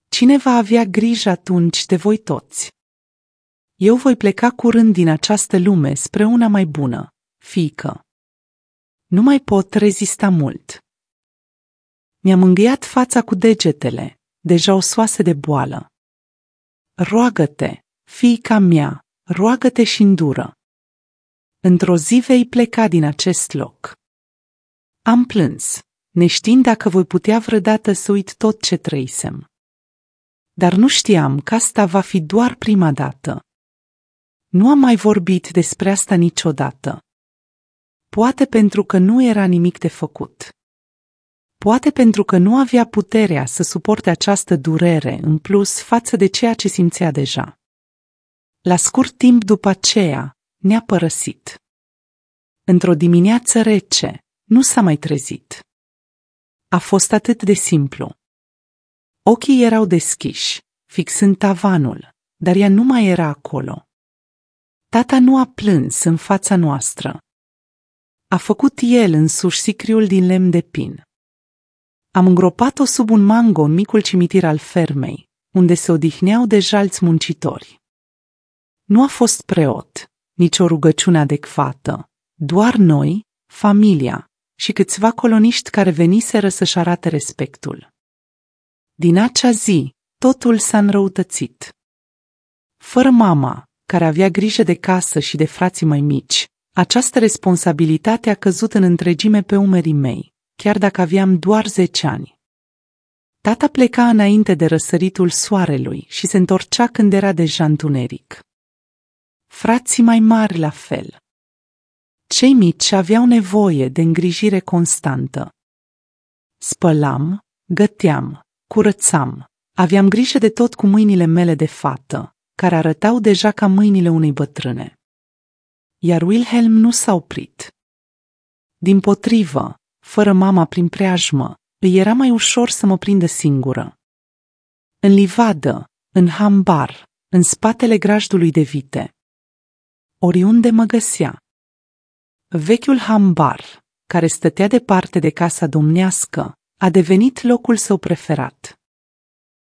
Cine va avea grijă atunci de voi toți? Eu voi pleca curând din această lume spre una mai bună, fiică. Nu mai pot rezista mult. Mi-am înghiat fața cu degetele, deja osoase de boală. Roagă-te, fiica mea, roagă-te și îndură. Într-o zi vei pleca din acest loc. Am plâns, neștiind dacă voi putea vreodată să uit tot ce trăisem. Dar nu știam că asta va fi doar prima dată. Nu am mai vorbit despre asta niciodată. Poate pentru că nu era nimic de făcut. Poate pentru că nu avea puterea să suporte această durere în plus față de ceea ce simțea deja. La scurt timp după aceea, ne-a părăsit. Într-o dimineață rece, nu s-a mai trezit. A fost atât de simplu. Ochii erau deschiși, fixând tavanul, dar ea nu mai era acolo. Tata nu a plâns în fața noastră. A făcut el însuși sicriul din lemn de pin. Am îngropat-o sub un mango în micul cimitir al fermei, unde se odihneau deja alți muncitori. Nu a fost preot, nici o rugăciune adecvată, doar noi, familia și câțiva coloniști care veniseră să-și arate respectul. Din acea zi, totul s-a înrăutățit. Fără mama, care avea grijă de casă și de frații mai mici, această responsabilitate a căzut în întregime pe umerii mei, chiar dacă aveam doar 10 ani. Tata pleca înainte de răsăritul soarelui și se întorcea când era deja întuneric. Frații mai mari la fel. Cei mici aveau nevoie de îngrijire constantă. Spălam, găteam, curățam, aveam grijă de tot cu mâinile mele de fată, care arătau deja ca mâinile unei bătrâne. Iar Wilhelm nu s-a oprit. Dimpotrivă, fără mama prin preajmă, îi era mai ușor să mă prindă singură. În livadă, în hambar, în spatele grajdului de vite. Oriunde mă găsea. Vechiul hambar, care stătea departe de casa domnească, a devenit locul său preferat.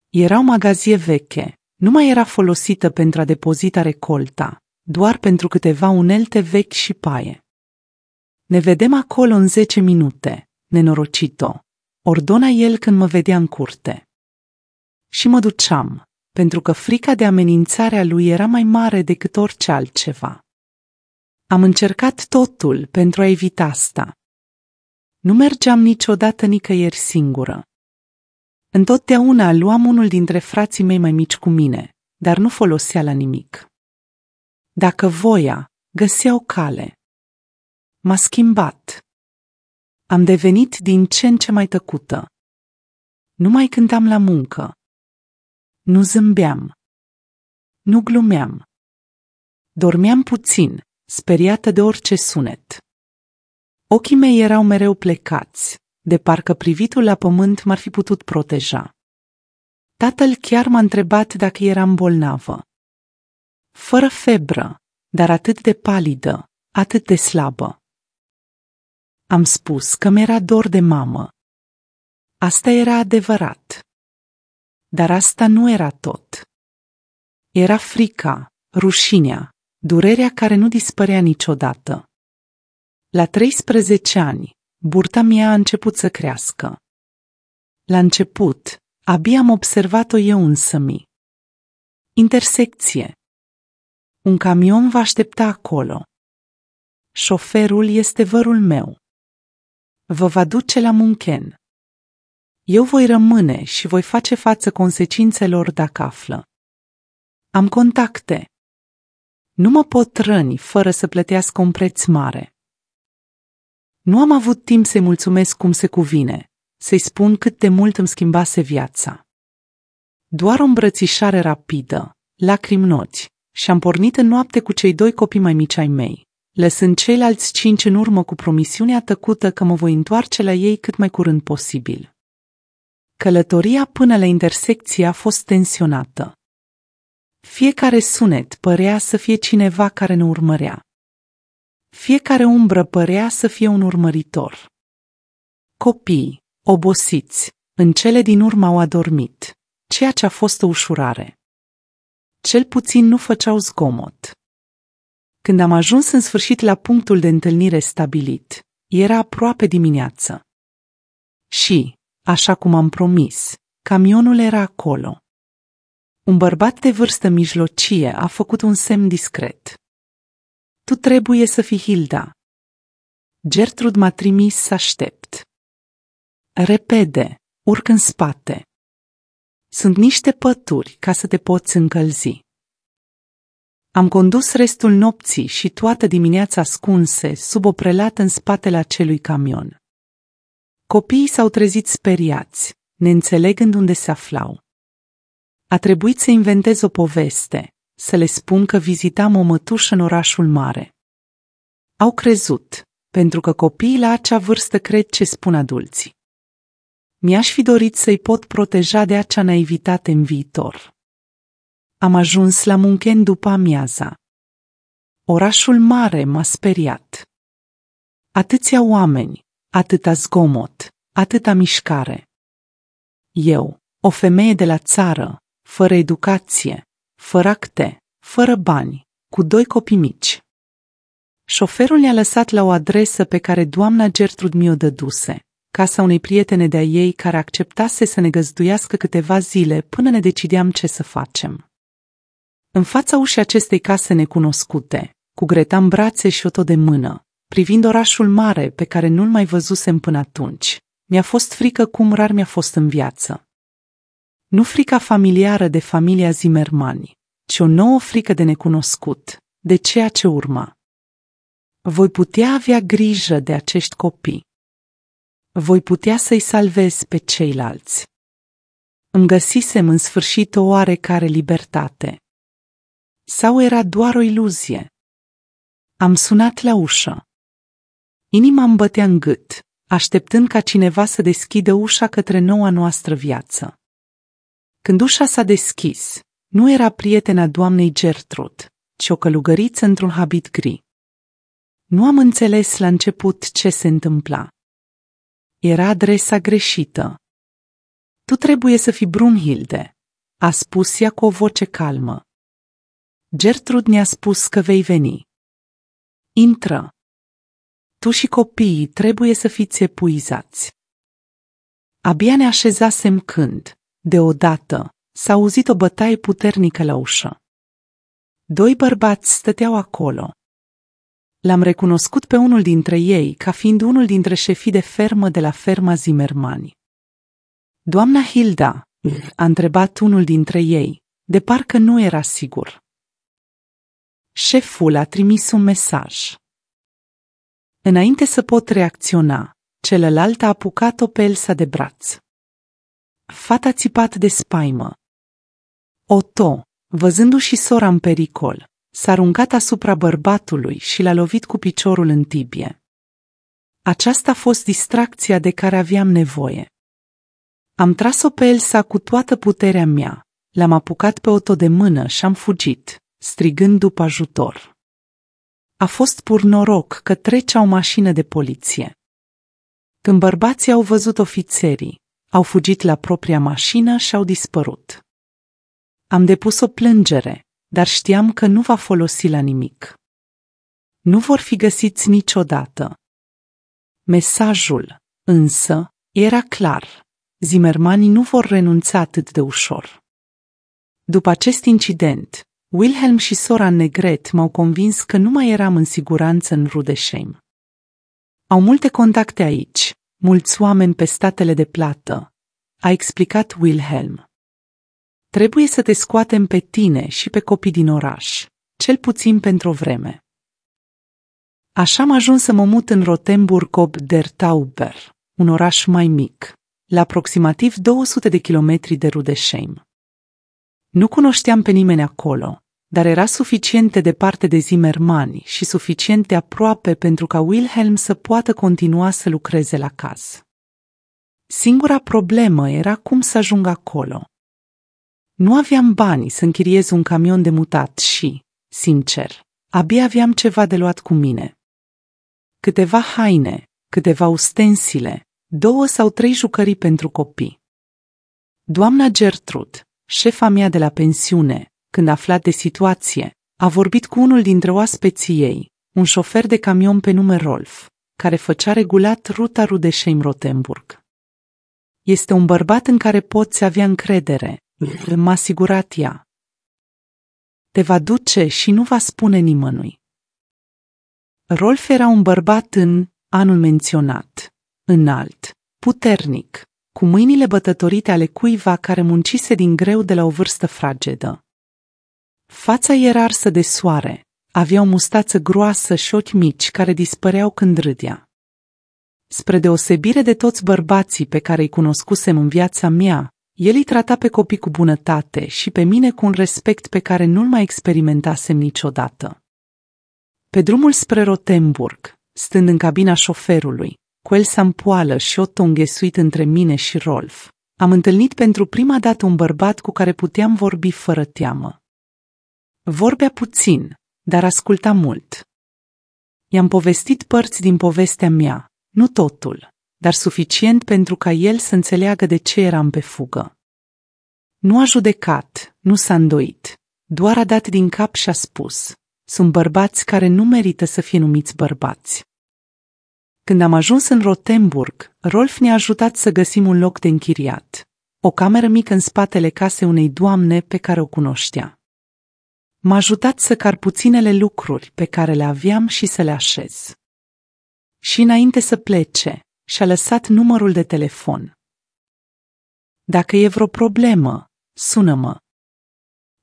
Era o magazie veche, nu mai era folosită pentru a depozita recolta, doar pentru câteva unelte vechi și paie. Ne vedem acolo în 10 minute, nenorocito, ordona el când mă vedea în curte. Și mă duceam, pentru că frica de amenințarea lui era mai mare decât orice altceva. Am încercat totul pentru a evita asta. Nu mergeam niciodată nicăieri singură. Întotdeauna luam unul dintre frații mei mai mici cu mine, dar nu folosea la nimic. Dacă voia, găsea o cale. M-a schimbat. Am devenit din ce în ce mai tăcută. Nu mai cântam la muncă. Nu zâmbeam. Nu glumeam. Dormeam puțin, speriată de orice sunet. Ochii mei erau mereu plecați, de parcă privitul la pământ m-ar fi putut proteja. Tatăl chiar m-a întrebat dacă eram bolnavă. Fără febră, dar atât de palidă, atât de slabă. Am spus că mi-era dor de mamă. Asta era adevărat. Dar asta nu era tot. Era frica, rușinea, durerea care nu dispărea niciodată. La 13 ani, burta mea a început să crească. La început, abia am observat-o eu însămi. Intersecție. Un camion va aștepta acolo. Șoferul este vărul meu. Vă va duce la Munchen. Eu voi rămâne și voi face față consecințelor dacă află. Am contacte. Nu mă pot răni fără să plătească un preț mare. Nu am avut timp să-i mulțumesc cum se cuvine, să-i spun cât de mult îmi schimbase viața. Doar o îmbrățișare rapidă, lacrimi noci, și am pornit în noapte cu cei 2 copii mai mici ai mei, lăsând ceilalți 5 în urmă cu promisiunea tăcută că mă voi întoarce la ei cât mai curând posibil. Călătoria până la intersecție a fost tensionată. Fiecare sunet părea să fie cineva care ne urmărea. Fiecare umbră părea să fie un urmăritor. Copiii, obosiți, în cele din urmă au adormit, ceea ce a fost o ușurare. Cel puțin nu făceau zgomot. Când am ajuns în sfârșit la punctul de întâlnire stabilit, era aproape dimineață. Și, așa cum am promis, camionul era acolo. Un bărbat de vârstă mijlocie a făcut un semn discret. Tu trebuie să fii Hilda. Gertrude m-a trimis să aștept. Repede, urc în spate. Sunt niște pături ca să te poți încălzi. Am condus restul nopții și toată dimineața ascunse sub o prelată în spatele acelui camion. Copiii s-au trezit speriați, neînțelegând unde se aflau. A trebuit să inventez o poveste, să le spun că vizitam o mătușă în orașul mare. Au crezut, pentru că copiii la acea vârstă cred ce spun adulții. Mi-aș fi dorit să-i pot proteja de acea naivitate în viitor. Am ajuns la Munchen după amiaza. Orașul mare m-a speriat. Atâția oameni, atâta zgomot, atâta mișcare. Eu, o femeie de la țară, fără educație, fără acte, fără bani, cu 2 copii mici. Șoferul ne-a lăsat la o adresă pe care doamna Gertrude mi-o dăduse, casa unei prietene de-a ei care acceptase să ne găzduiască câteva zile până ne decideam ce să facem. În fața ușii acestei case necunoscute, cu Greta în brațe și o de mână, privind orașul mare pe care nu-l mai văzusem până atunci, mi-a fost frică cum rar mi-a fost în viață. Nu frica familiară de familia Zimmermani, ci o nouă frică de necunoscut, de ceea ce urma. Voi putea avea grijă de acești copii. Voi putea să-i salvez pe ceilalți. Îmi găsisem în sfârșit o oarecare libertate. Sau era doar o iluzie? Am sunat la ușă. Inima îmi bătea în gât, așteptând ca cineva să deschidă ușa către noua noastră viață. Când ușa s-a deschis, nu era prietena doamnei Gertrude, ci o călugăriță într-un habit gri. Nu am înțeles la început ce se întâmpla. Era adresa greșită. Tu trebuie să fii Brunhilde, a spus ea cu o voce calmă. Gertrude ne-a spus că vei veni. Intră. Tu și copiii trebuie să fiți epuizați. Abia ne așezasem când, deodată, s-a auzit o bătaie puternică la ușă. 2 bărbați stăteau acolo. L-am recunoscut pe unul dintre ei ca fiind unul dintre șefii de fermă de la ferma Zimmermani. Doamna Hilda, a întrebat unul dintre ei, de parcă nu era sigur. Șeful a trimis un mesaj. Înainte să pot reacționa, celălalt a apucat-o pe Elsa de braț. Fata a țipat de spaimă. Otto, văzându-și sora în pericol, s-a aruncat asupra bărbatului și l-a lovit cu piciorul în tibie. Aceasta a fost distracția de care aveam nevoie. Am tras-o pe Elsa cu toată puterea mea, l-am apucat pe Otto de mână și am fugit, strigând după ajutor. A fost pur noroc că trecea o mașină de poliție. Când bărbații au văzut ofițerii, au fugit la propria mașină și au dispărut. Am depus o plângere, dar știam că nu va folosi la nimic. Nu vor fi găsiți niciodată. Mesajul, însă, era clar. Zimmermanii nu vor renunța atât de ușor. După acest incident, Wilhelm și sora Negret m-au convins că nu mai eram în siguranță în Rudesheim. Au multe contacte aici, mulți oameni pe statele de plată, a explicat Wilhelm. Trebuie să te scoatem pe tine și pe copii din oraș, cel puțin pentru o vreme. Așa am ajuns să mă mut în Rothenburg ob der Tauber, un oraș mai mic, la aproximativ 200 de kilometri de Rudesheim. Nu cunoșteam pe nimeni acolo, dar era suficient de departe de Zimmermann și suficient de aproape pentru ca Wilhelm să poată continua să lucreze la caz. Singura problemă era cum să ajung acolo. Nu aveam bani să închiriez un camion de mutat și, sincer, abia aveam ceva de luat cu mine. Câteva haine, câteva ustensile, 2 sau 3 jucării pentru copii. Doamna Gertrude, șefa mea de la pensiune, când a aflat de situație, a vorbit cu unul dintre oaspeții ei, un șofer de camion pe nume Rolf, care făcea regulat ruta Rudesheim-Rotenburg. Este un bărbat în care poți avea încredere, m-a asigurat ea. Te va duce și nu va spune nimănui. Rolf era un bărbat în anul menționat, înalt, puternic, cu mâinile bătătorite ale cuiva care muncise din greu de la o vârstă fragedă. Fața era arsă de soare, avea o mustață groasă și ochi mici care dispăreau când râdea. Spre deosebire de toți bărbații pe care îi cunoscusem în viața mea, el îi trata pe copii cu bunătate și pe mine cu un respect pe care nu-l mai experimentasem niciodată. Pe drumul spre Rotenburg, stând în cabina șoferului, cu Elsa în poală și Otto înghesuit între mine și Rolf, am întâlnit pentru prima dată un bărbat cu care puteam vorbi fără teamă. Vorbea puțin, dar asculta mult. I-am povestit părți din povestea mea, nu totul, dar suficient pentru ca el să înțeleagă de ce eram pe fugă. Nu a judecat, nu s-a îndoit, doar a dat din cap și a spus: sunt bărbați care nu merită să fie numiți bărbați. Când am ajuns în Rotenburg, Rolf ne-a ajutat să găsim un loc de închiriat, o cameră mică în spatele casei unei doamne pe care o cunoștea. M-a ajutat să car puținele lucruri pe care le aveam și să le așez. Și înainte să plece, și-a lăsat numărul de telefon. Dacă e vreo problemă, sună-mă.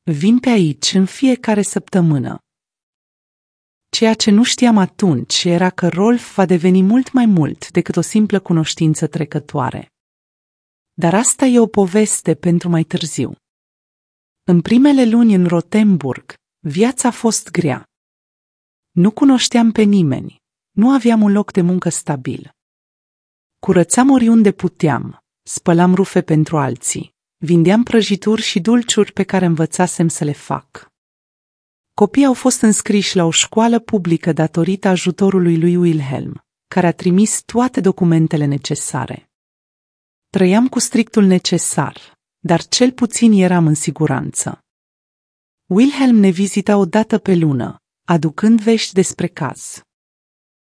Vin pe aici în fiecare săptămână. Ceea ce nu știam atunci era că Rolf va deveni mult mai mult decât o simplă cunoștință trecătoare. Dar asta e o poveste pentru mai târziu. În primele luni în Rotenburg, viața a fost grea. Nu cunoșteam pe nimeni, nu aveam un loc de muncă stabil. Curățam oriunde puteam, spălam rufe pentru alții, vindeam prăjituri și dulciuri pe care învățasem să le fac. Copiii au fost înscriși la o școală publică datorită ajutorului lui Wilhelm, care a trimis toate documentele necesare. Trăiam cu strictul necesar, dar cel puțin eram în siguranță. Wilhelm ne vizita o dată pe lună, aducând vești despre caz.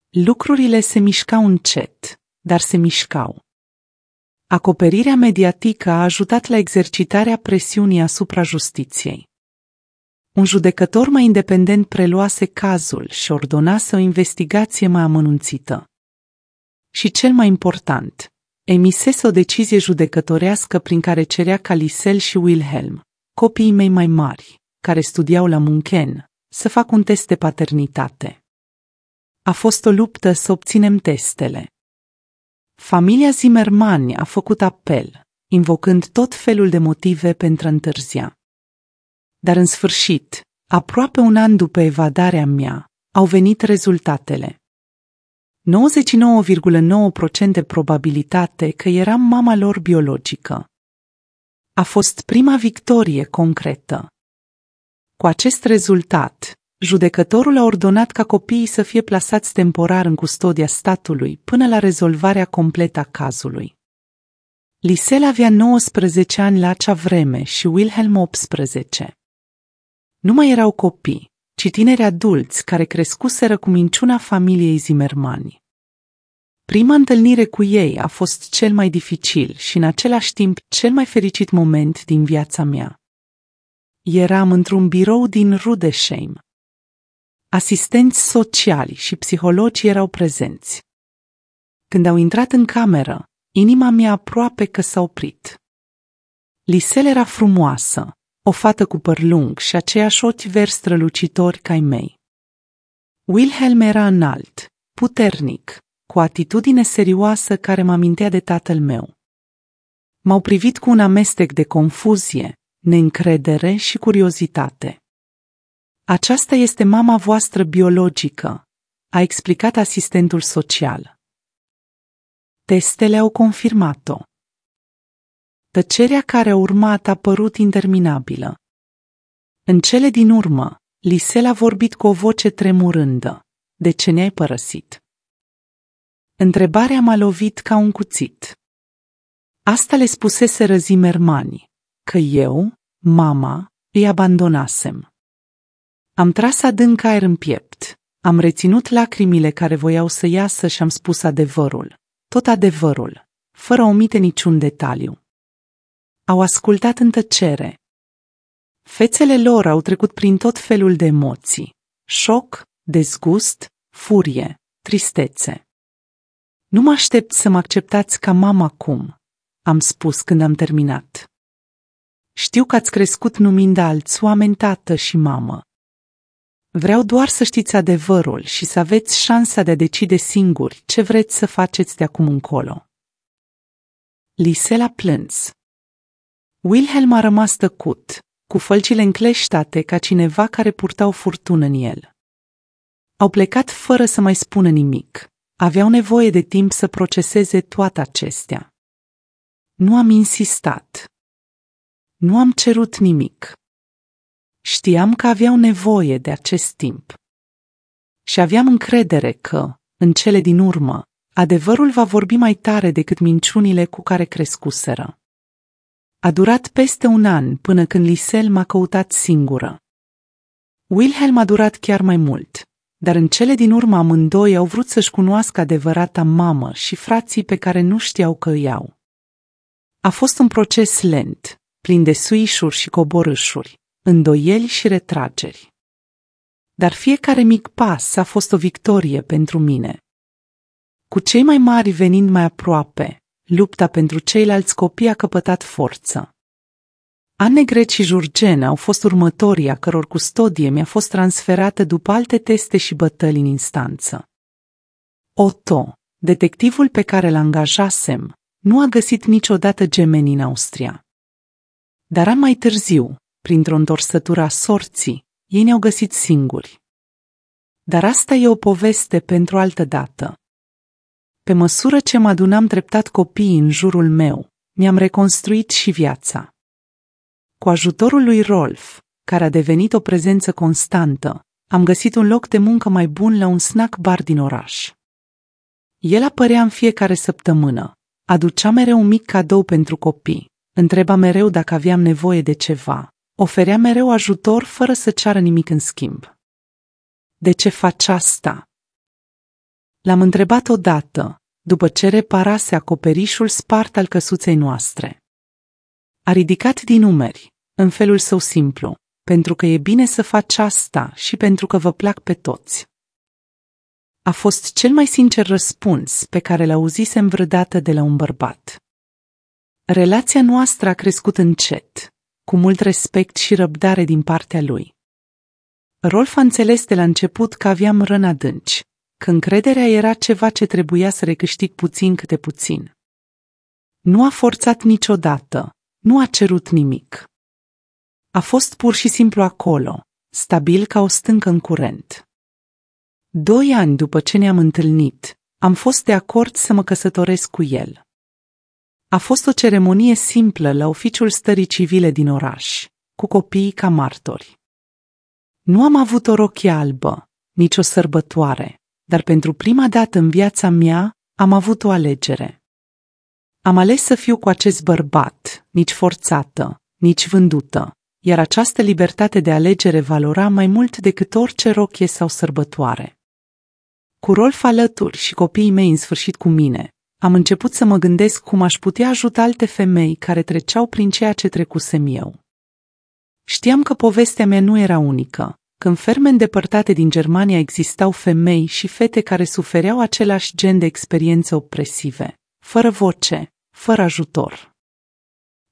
Lucrurile se mișcau încet, dar se mișcau. Acoperirea mediatică a ajutat la exercitarea presiunii asupra justiției. Un judecător mai independent preluase cazul și ordonase o investigație mai amănunțită. Și cel mai important, emisese o decizie judecătorească prin care cerea ca Lisel și Wilhelm, copiii mei mai mari, care studiau la Munchen, să facă un test de paternitate. A fost o luptă să obținem testele. Familia Zimmermann a făcut apel, invocând tot felul de motive pentru a întârzia. Dar în sfârșit, aproape un an după evadarea mea, au venit rezultatele. 99,9% probabilitate că eram mama lor biologică. A fost prima victorie concretă. Cu acest rezultat, judecătorul a ordonat ca copiii să fie plasați temporar în custodia statului până la rezolvarea completă a cazului. Lisel avea 19 ani la acea vreme și Wilhelm 18. Nu mai erau copii, ci tineri adulți care crescuseră cu minciuna familiei Zimmermann. Prima întâlnire cu ei a fost cel mai dificil și în același timp cel mai fericit moment din viața mea. Eram într-un birou din Rudesheim. Asistenți sociali și psihologi erau prezenți. Când au intrat în cameră, inima mea aproape că s-a oprit. Lisel era frumoasă, o fată cu păr lung și aceiași ochi verzi strălucitori ca ai mei. Wilhelm era înalt, puternic, cu o atitudine serioasă care mă amintea de tatăl meu. M-au privit cu un amestec de confuzie, neîncredere și curiozitate. Aceasta este mama voastră biologică, a explicat asistentul social. Testele au confirmat-o. Tăcerea care a urmat a părut interminabilă. În cele din urmă, Lisel a vorbit cu o voce tremurândă. De ce ne-ai părăsit? Întrebarea m-a lovit ca un cuțit. Asta le spusese Zimmermani, că eu, mama, îi abandonasem. Am tras adânc aer în piept, am reținut lacrimile care voiau să iasă și am spus adevărul, tot adevărul, fără a omite niciun detaliu. Au ascultat în tăcere. Fețele lor au trecut prin tot felul de emoții, șoc, dezgust, furie, tristețe. Nu mă aștept să mă acceptați ca mamă acum, am spus când am terminat. Știu că ați crescut numind alți oameni tată și mamă. Vreau doar să știți adevărul și să aveți șansa de a decide singuri ce vreți să faceți de acum încolo. Lisel a plâns. Wilhelm a rămas tăcut, cu fălcile încleștate ca cineva care purta o furtună în el. Au plecat fără să mai spună nimic. Aveau nevoie de timp să proceseze toate acestea. Nu am insistat. Nu am cerut nimic. Știam că aveau nevoie de acest timp. Și aveam încredere că, în cele din urmă, adevărul va vorbi mai tare decât minciunile cu care crescuseră. A durat peste un an până când Lisel m-a căutat singură. Wilhelm a durat chiar mai mult, dar în cele din urmă amândoi au vrut să-și cunoască adevărata mamă și frații pe care nu știau că îi au. A fost un proces lent, plin de suișuri și coborâșuri, îndoieli și retrageri. Dar fiecare mic pas a fost o victorie pentru mine. Cu cei mai mari venind mai aproape, lupta pentru ceilalți copii a căpătat forță. Anne Greci și Jurgen au fost următorii a căror custodie mi-a fost transferată după alte teste și bătăli în instanță. Otto, detectivul pe care l-angajasem, nu a găsit niciodată gemeni în Austria. Dar an mai târziu, printr-o întorsătură a sorții, ei ne-au găsit singuri. Dar asta e o poveste pentru altă dată. Pe măsură ce mă adunam treptat copiii în jurul meu, mi-am reconstruit și viața. Cu ajutorul lui Rolf, care a devenit o prezență constantă, am găsit un loc de muncă mai bun la un snack bar din oraș. El apărea în fiecare săptămână, aducea mereu un mic cadou pentru copii, întreba mereu dacă aveam nevoie de ceva, oferea mereu ajutor fără să ceară nimic în schimb. De ce faci asta? L-am întrebat odată, după ce reparase acoperișul spart al căsuței noastre. A ridicat din umeri, în felul său simplu, pentru că e bine să faci asta și pentru că vă plac pe toți. A fost cel mai sincer răspuns pe care l-auzisem vreodată de la un bărbat. Relația noastră a crescut încet, cu mult respect și răbdare din partea lui. Rolf a înțeles de la început că aveam răni adânci, că încrederea era ceva ce trebuia să recâștig puțin câte puțin. Nu a forțat niciodată, nu a cerut nimic. A fost pur și simplu acolo, stabil ca o stâncă în curent. 2 ani după ce ne-am întâlnit, am fost de acord să mă căsătoresc cu el. A fost o ceremonie simplă la oficiul stării civile din oraș, cu copiii ca martori. Nu am avut o rochie albă, nici o sărbătoare, dar pentru prima dată în viața mea am avut o alegere. Am ales să fiu cu acest bărbat, nici forțată, nici vândută, iar această libertate de alegere valora mai mult decât orice rochie sau sărbătoare. Cu Rolf alături și copiii mei în sfârșit cu mine, am început să mă gândesc cum aș putea ajuta alte femei care treceau prin ceea ce trecusem eu. Știam că povestea mea nu era unică, că în ferme îndepărtate din Germania existau femei și fete care sufereau același gen de experiențe opresive, fără voce, fără ajutor.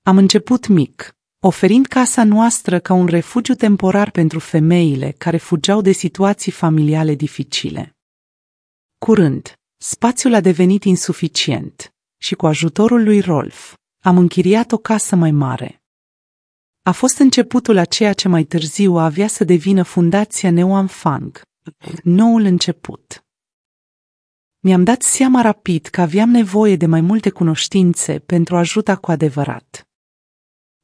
Am început mic, oferind casa noastră ca un refugiu temporar pentru femeile care fugeau de situații familiale dificile. Curând, spațiul a devenit insuficient și cu ajutorul lui Rolf am închiriat o casă mai mare. A fost începutul a ceea ce mai târziu avea să devină fundația Neuam Fang, noul început. Mi-am dat seama rapid că aveam nevoie de mai multe cunoștințe pentru a ajuta cu adevărat.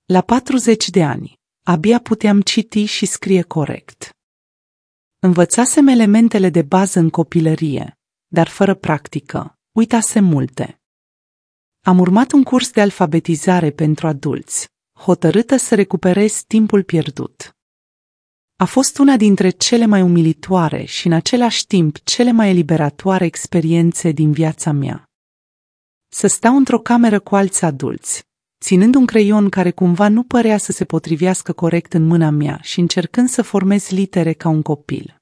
La 40 de ani, abia puteam citi și scrie corect. Învățasem elementele de bază în copilărie, dar fără practică, uitasem multe. Am urmat un curs de alfabetizare pentru adulți, hotărâtă să recuperez timpul pierdut. A fost una dintre cele mai umilitoare și în același timp cele mai eliberatoare experiențe din viața mea. Să stau într-o cameră cu alți adulți, ținând un creion care cumva nu părea să se potrivească corect în mâna mea și încercând să formez litere ca un copil.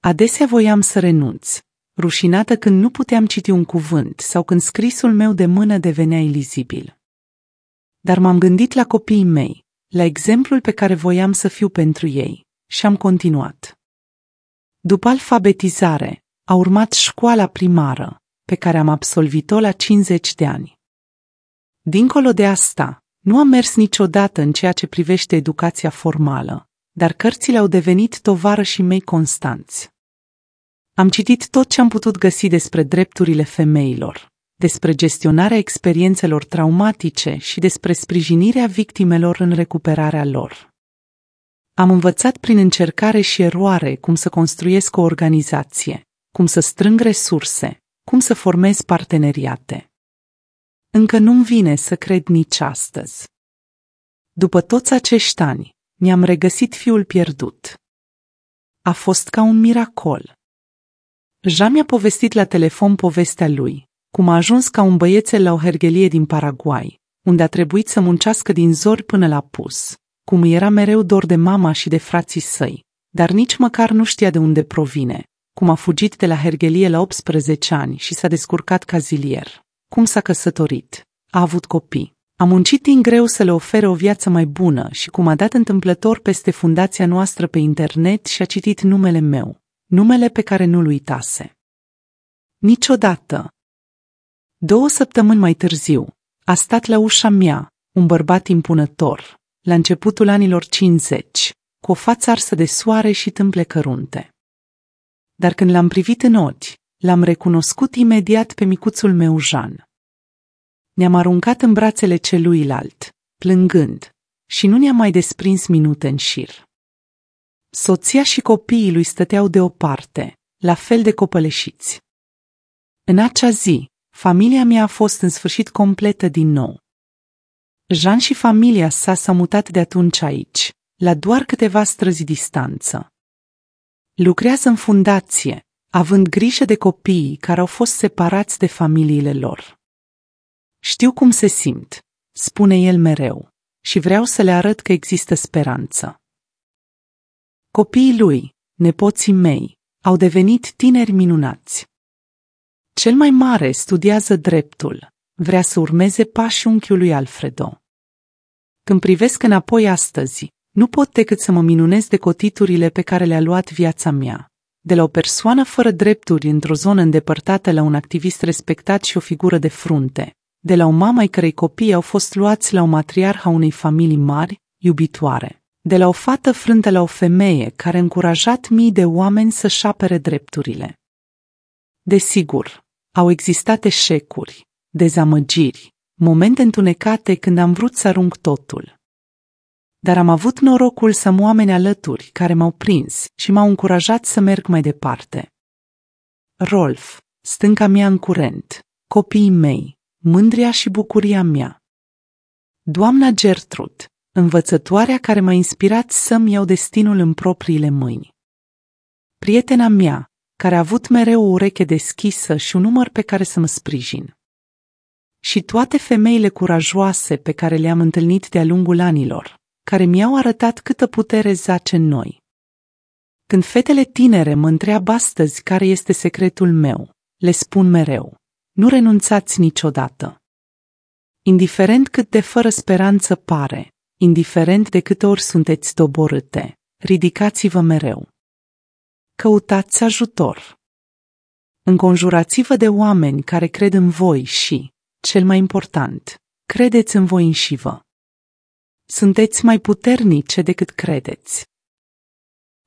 Adesea voiam să renunț, rușinată când nu puteam citi un cuvânt sau când scrisul meu de mână devenea ilizibil. Dar m-am gândit la copiii mei, la exemplul pe care voiam să fiu pentru ei, și am continuat. După alfabetizare, a urmat școala primară, pe care am absolvit-o la 50 de ani. Dincolo de asta, nu am mers niciodată în ceea ce privește educația formală, dar cărțile au devenit tovarășii mei constanți. Am citit tot ce am putut găsi despre drepturile femeilor, despre gestionarea experiențelor traumatice și despre sprijinirea victimelor în recuperarea lor. Am învățat prin încercare și eroare cum să construiesc o organizație, cum să strâng resurse, cum să formez parteneriate. Încă nu-mi vine să cred nici astăzi. După toți acești ani, mi-am regăsit fiul pierdut. A fost ca un miracol. Jean mi-a povestit la telefon povestea lui, cum a ajuns ca un băiețel la o herghelie din Paraguay, unde a trebuit să muncească din zori până la apus, cum îi era mereu dor de mama și de frații săi, dar nici măcar nu știa de unde provine, cum a fugit de la herghelie la 18 ani și s-a descurcat ca zilier, cum s-a căsătorit, a avut copii, a muncit din greu să le ofere o viață mai bună și cum a dat întâmplător peste fundația noastră pe internet și a citit numele meu, numele pe care nu-l uitase. Niciodată. 2 săptămâni mai târziu, a stat la ușa mea, un bărbat impunător, la începutul anilor 50, cu o față arsă de soare și tâmple cărunte. Dar când l-am privit în ochi, l-am recunoscut imediat pe micuțul meu Jean. Ne-am aruncat în brațele celuilalt, plângând, și nu ne-am mai desprins minute în șir. Soția și copiii lui stăteau deoparte, la fel de copăleșiți. În acea zi, familia mea a fost în sfârșit completă din nou. Jean și familia sa s-au mutat de atunci aici, la doar câteva străzi distanță. Lucrează în fundație, având grijă de copiii care au fost separați de familiile lor. Știu cum se simt, spune el mereu, și vreau să le arăt că există speranță. Copiii lui, nepoții mei, au devenit tineri minunați. Cel mai mare studiază dreptul, vrea să urmeze pașii unchiului Alfredo. Când privesc înapoi astăzi, nu pot decât să mă minunez de cotiturile pe care le-a luat viața mea, de la o persoană fără drepturi într-o zonă îndepărtată la un activist respectat și o figură de frunte, de la o mamă ai cărei copii au fost luați la o matriarhă a unei familii mari, iubitoare, de la o fată frântă la o femeie care a încurajat mii de oameni să-și apere drepturile. Desigur, au existat eșecuri, dezamăgiri, momente întunecate când am vrut să arunc totul. Dar am avut norocul să am oameni alături care m-au prins și m-au încurajat să merg mai departe. Rolf, stânca mea în curent, copiii mei, mândria și bucuria mea. Doamna Gertrude, învățătoarea care m-a inspirat să-mi iau destinul în propriile mâini. Prietena mea, care a avut mereu o ureche deschisă și un umăr pe care să mă sprijin. Și toate femeile curajoase pe care le-am întâlnit de-a lungul anilor, care mi-au arătat câtă putere zace în noi. Când fetele tinere mă întreabă astăzi care este secretul meu, le spun mereu, nu renunțați niciodată. Indiferent cât de fără speranță pare, indiferent de câte ori sunteți doborâte, ridicați-vă mereu. Căutați ajutor. Înconjurați-vă de oameni care cred în voi și, cel mai important, credeți în voi înșivă. Sunteți mai puternice decât credeți.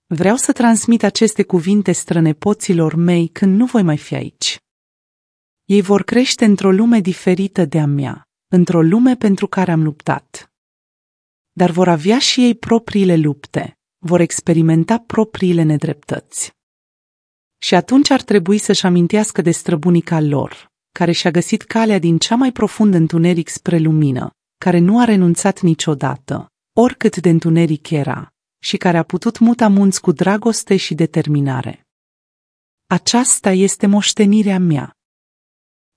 Vreau să transmit aceste cuvinte strănepoților mei când nu voi mai fi aici. Ei vor crește într-o lume diferită de a mea, într-o lume pentru care am luptat. Dar vor avea și ei propriile lupte, vor experimenta propriile nedreptăți. Și atunci ar trebui să-și amintească de străbunica lor, care și-a găsit calea din cea mai profundă întuneric spre lumină, care nu a renunțat niciodată, oricât de întuneric era, și care a putut muta munți cu dragoste și determinare. Aceasta este moștenirea mea.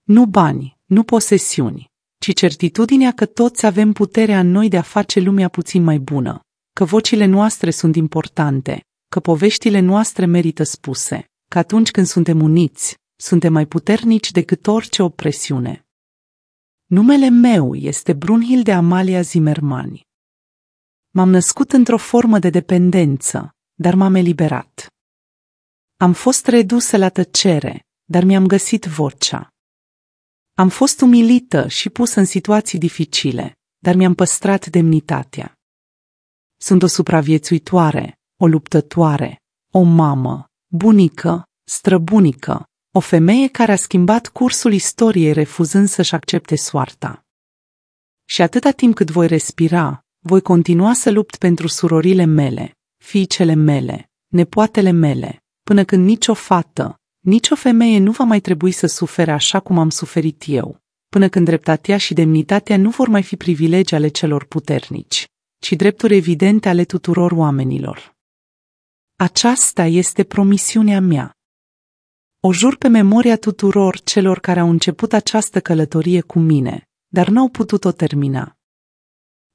Nu bani, nu posesiuni, ci certitudinea că toți avem puterea în noi de a face lumea puțin mai bună, că vocile noastre sunt importante, că poveștile noastre merită spuse, că atunci când suntem uniți, suntem mai puternici decât orice opresiune. Numele meu este Brunhilde Amalia Zimmermann. M-am născut într-o formă de dependență, dar m-am eliberat. Am fost redusă la tăcere, dar mi-am găsit vocea. Am fost umilită și pusă în situații dificile, dar mi-am păstrat demnitatea. Sunt o supraviețuitoare, o luptătoare, o mamă, bunică, străbunică, o femeie care a schimbat cursul istoriei refuzând să-și accepte soarta. Și atâta timp cât voi respira, voi continua să lupt pentru surorile mele, fiicele mele, nepoatele mele, până când nicio fată, nicio femeie nu va mai trebui să sufere așa cum am suferit eu, până când dreptatea și demnitatea nu vor mai fi privilegii ale celor puternici, ci drepturi evidente ale tuturor oamenilor. Aceasta este promisiunea mea. O jur pe memoria tuturor celor care au început această călătorie cu mine, dar n-au putut-o termina.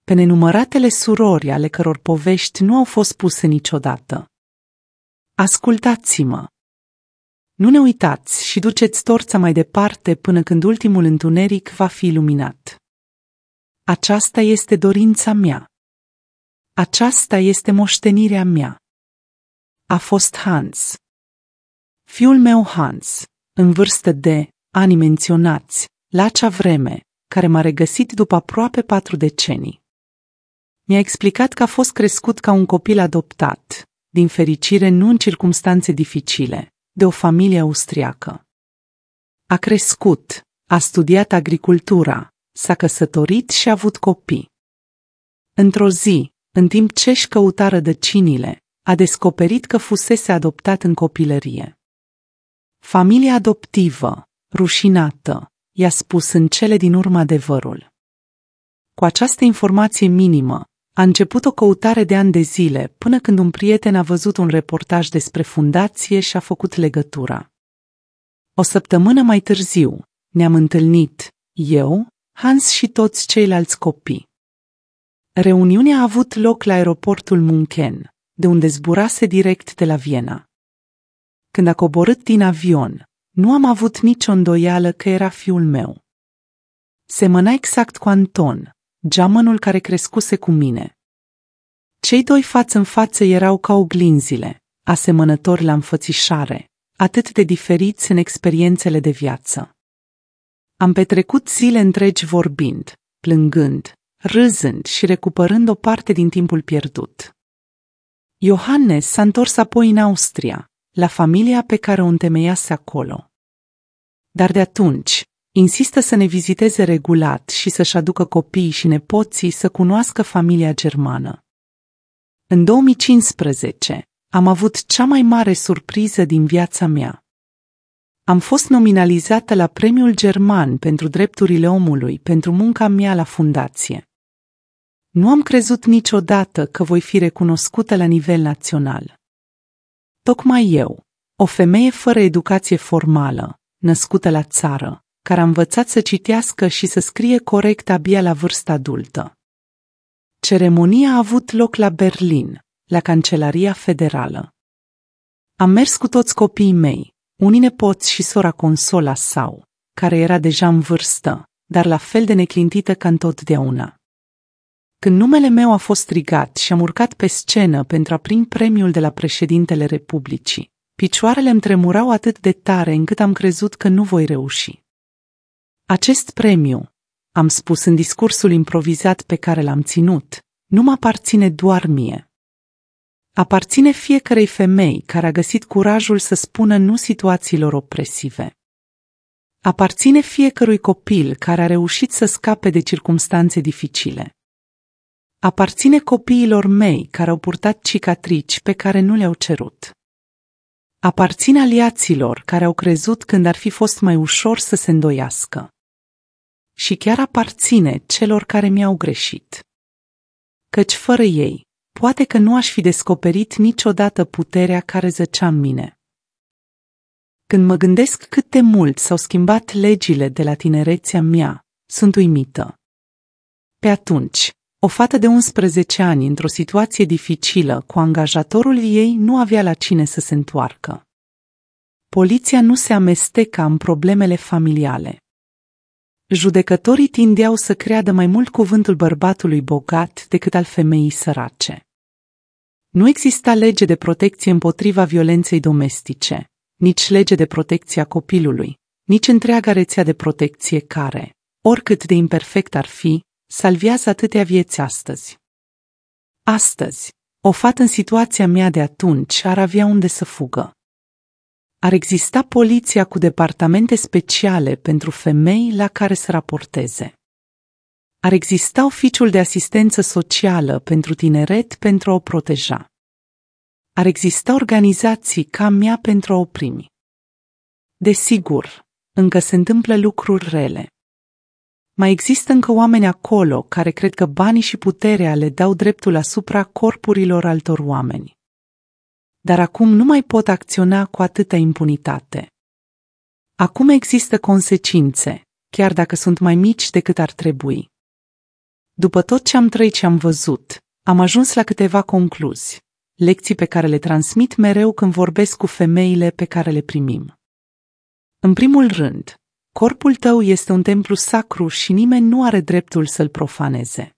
Pe nenumăratele surori ale căror povești nu au fost puse niciodată. Ascultați-mă! Nu ne uitați și duceți torța mai departe până când ultimul întuneric va fi iluminat. Aceasta este dorința mea. Aceasta este moștenirea mea. A fost Hans. Fiul meu Hans, în vârstă de ani menționați, la acea vreme, care m-a regăsit după aproape 4 decenii. Mi-a explicat că a fost crescut ca un copil adoptat, din fericire nu în circumstanțe dificile, de o familie austriacă. A crescut, a studiat agricultura, s-a căsătorit și a avut copii. Într-o zi, în timp ce își căuta rădăcinile, a descoperit că fusese adoptat în copilărie. Familia adoptivă, rușinată, i-a spus în cele din urmă adevărul. Cu această informație minimă, a început o căutare de ani de zile, până când un prieten a văzut un reportaj despre fundație și a făcut legătura. O săptămână mai târziu, ne-am întâlnit, eu, Hans și toți ceilalți copii. Reuniunea a avut loc la aeroportul München, de unde zburase direct de la Viena. Când a coborât din avion, nu am avut nicio îndoială că era fiul meu. Semăna exact cu Anton, geamănul care crescuse cu mine. Cei doi față în față erau ca oglinzile, asemănători la înfățișare, atât de diferiți în experiențele de viață. Am petrecut zile întregi vorbind, plângând, râzând și recuperând o parte din timpul pierdut. Johannes s-a întors apoi în Austria, la familia pe care o întemeiase acolo. Dar de atunci, insistă să ne viziteze regulat și să-și aducă copiii și nepoții să cunoască familia germană. În 2015, am avut cea mai mare surpriză din viața mea. Am fost nominalizată la Premiul German pentru Drepturile Omului pentru munca mea la fundație. Nu am crezut niciodată că voi fi recunoscută la nivel național. Tocmai eu, o femeie fără educație formală, născută la țară, care a învățat să citească și să scrie corect abia la vârstă adultă. Ceremonia a avut loc la Berlin, la Cancelaria Federală. Am mers cu toți copiii mei, unii nepoți și sora Consola sau, care era deja în vârstă, dar la fel de neclintită ca întotdeauna. Când numele meu a fost strigat și am urcat pe scenă pentru a primi premiul de la președintele Republicii, picioarele îmi tremurau atât de tare încât am crezut că nu voi reuși. Acest premiu, am spus în discursul improvizat pe care l-am ținut, nu mă aparține doar mie. Aparține fiecărei femei care a găsit curajul să spună nu situațiilor opresive. Aparține fiecărui copil care a reușit să scape de circumstanțe dificile. Aparține copiilor mei care au purtat cicatrici pe care nu le-au cerut. Aparține aliaților care au crezut când ar fi fost mai ușor să se îndoiască. Și chiar aparține celor care mi-au greșit. Căci fără ei, poate că nu aș fi descoperit niciodată puterea care zăcea în mine. Când mă gândesc cât de mult s-au schimbat legile de la tinerețea mea, sunt uimită. Pe atunci, o fată de 11 ani într-o situație dificilă cu angajatorul ei nu avea la cine să se întoarcă. Poliția nu se amesteca în problemele familiale. Judecătorii tindeau să creadă mai mult cuvântul bărbatului bogat decât al femeii sărace. Nu exista lege de protecție împotriva violenței domestice, nici lege de protecție a copilului, nici întreaga rețea de protecție care, oricât de imperfect ar fi, salvează atâtea vieți astăzi. Astăzi, o fată în situația mea de atunci ar avea unde să fugă. Ar exista poliția cu departamente speciale pentru femei la care să raporteze. Ar exista oficiul de asistență socială pentru tineret pentru a o proteja. Ar exista organizații ca mea pentru a o primi. Desigur, încă se întâmplă lucruri rele. Mai există încă oameni acolo care cred că banii și puterea le dau dreptul asupra corpurilor altor oameni. Dar acum nu mai pot acționa cu atâta impunitate. Acum există consecințe, chiar dacă sunt mai mici decât ar trebui. După tot ce am trăit și am văzut, am ajuns la câteva concluzii, lecții pe care le transmit mereu când vorbesc cu femeile pe care le primim. În primul rând, corpul tău este un templu sacru și nimeni nu are dreptul să-l profaneze.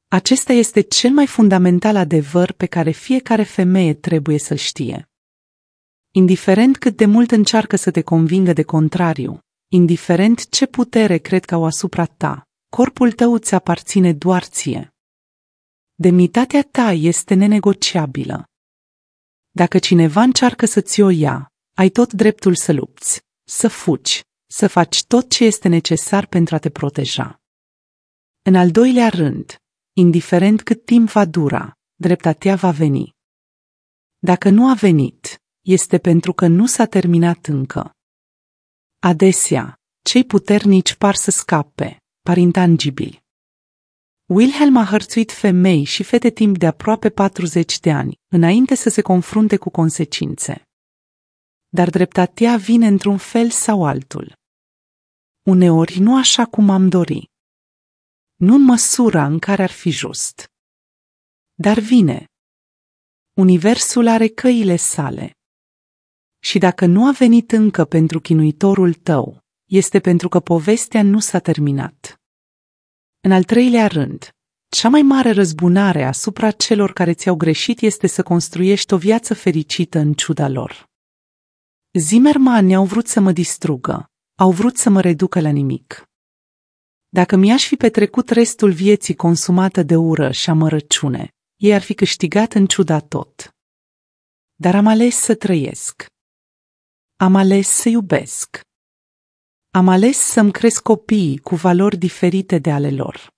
Acesta este cel mai fundamental adevăr pe care fiecare femeie trebuie să-l știe. Indiferent cât de mult încearcă să te convingă de contrariu, indiferent ce putere cred că au asupra ta, corpul tău îți aparține doar ție. Demnitatea ta este nenegociabilă. Dacă cineva încearcă să ți-o ia, ai tot dreptul să lupți, să fugi, să faci tot ce este necesar pentru a te proteja. În al doilea rând, indiferent cât timp va dura, dreptatea va veni. Dacă nu a venit, este pentru că nu s-a terminat încă. Adesea, cei puternici par să scape, par intangibili. Wilhelm a hărțuit femei și fete timp de aproape 40 de ani, înainte să se confrunte cu consecințe. Dar dreptatea vine într-un fel sau altul. Uneori nu așa cum am dori. Nu în măsura în care ar fi just. Dar vine. Universul are căile sale. Și dacă nu a venit încă pentru chinuitorul tău, este pentru că povestea nu s-a terminat. În al treilea rând, cea mai mare răzbunare asupra celor care ți-au greșit este să construiești o viață fericită în ciuda lor. Zimmermani au vrut să mă distrugă, au vrut să mă reducă la nimic. Dacă mi-aș fi petrecut restul vieții consumată de ură și amărăciune, ei ar fi câștigat în ciuda tot. Dar am ales să trăiesc. Am ales să iubesc. Am ales să-mi cresc copiii cu valori diferite de ale lor.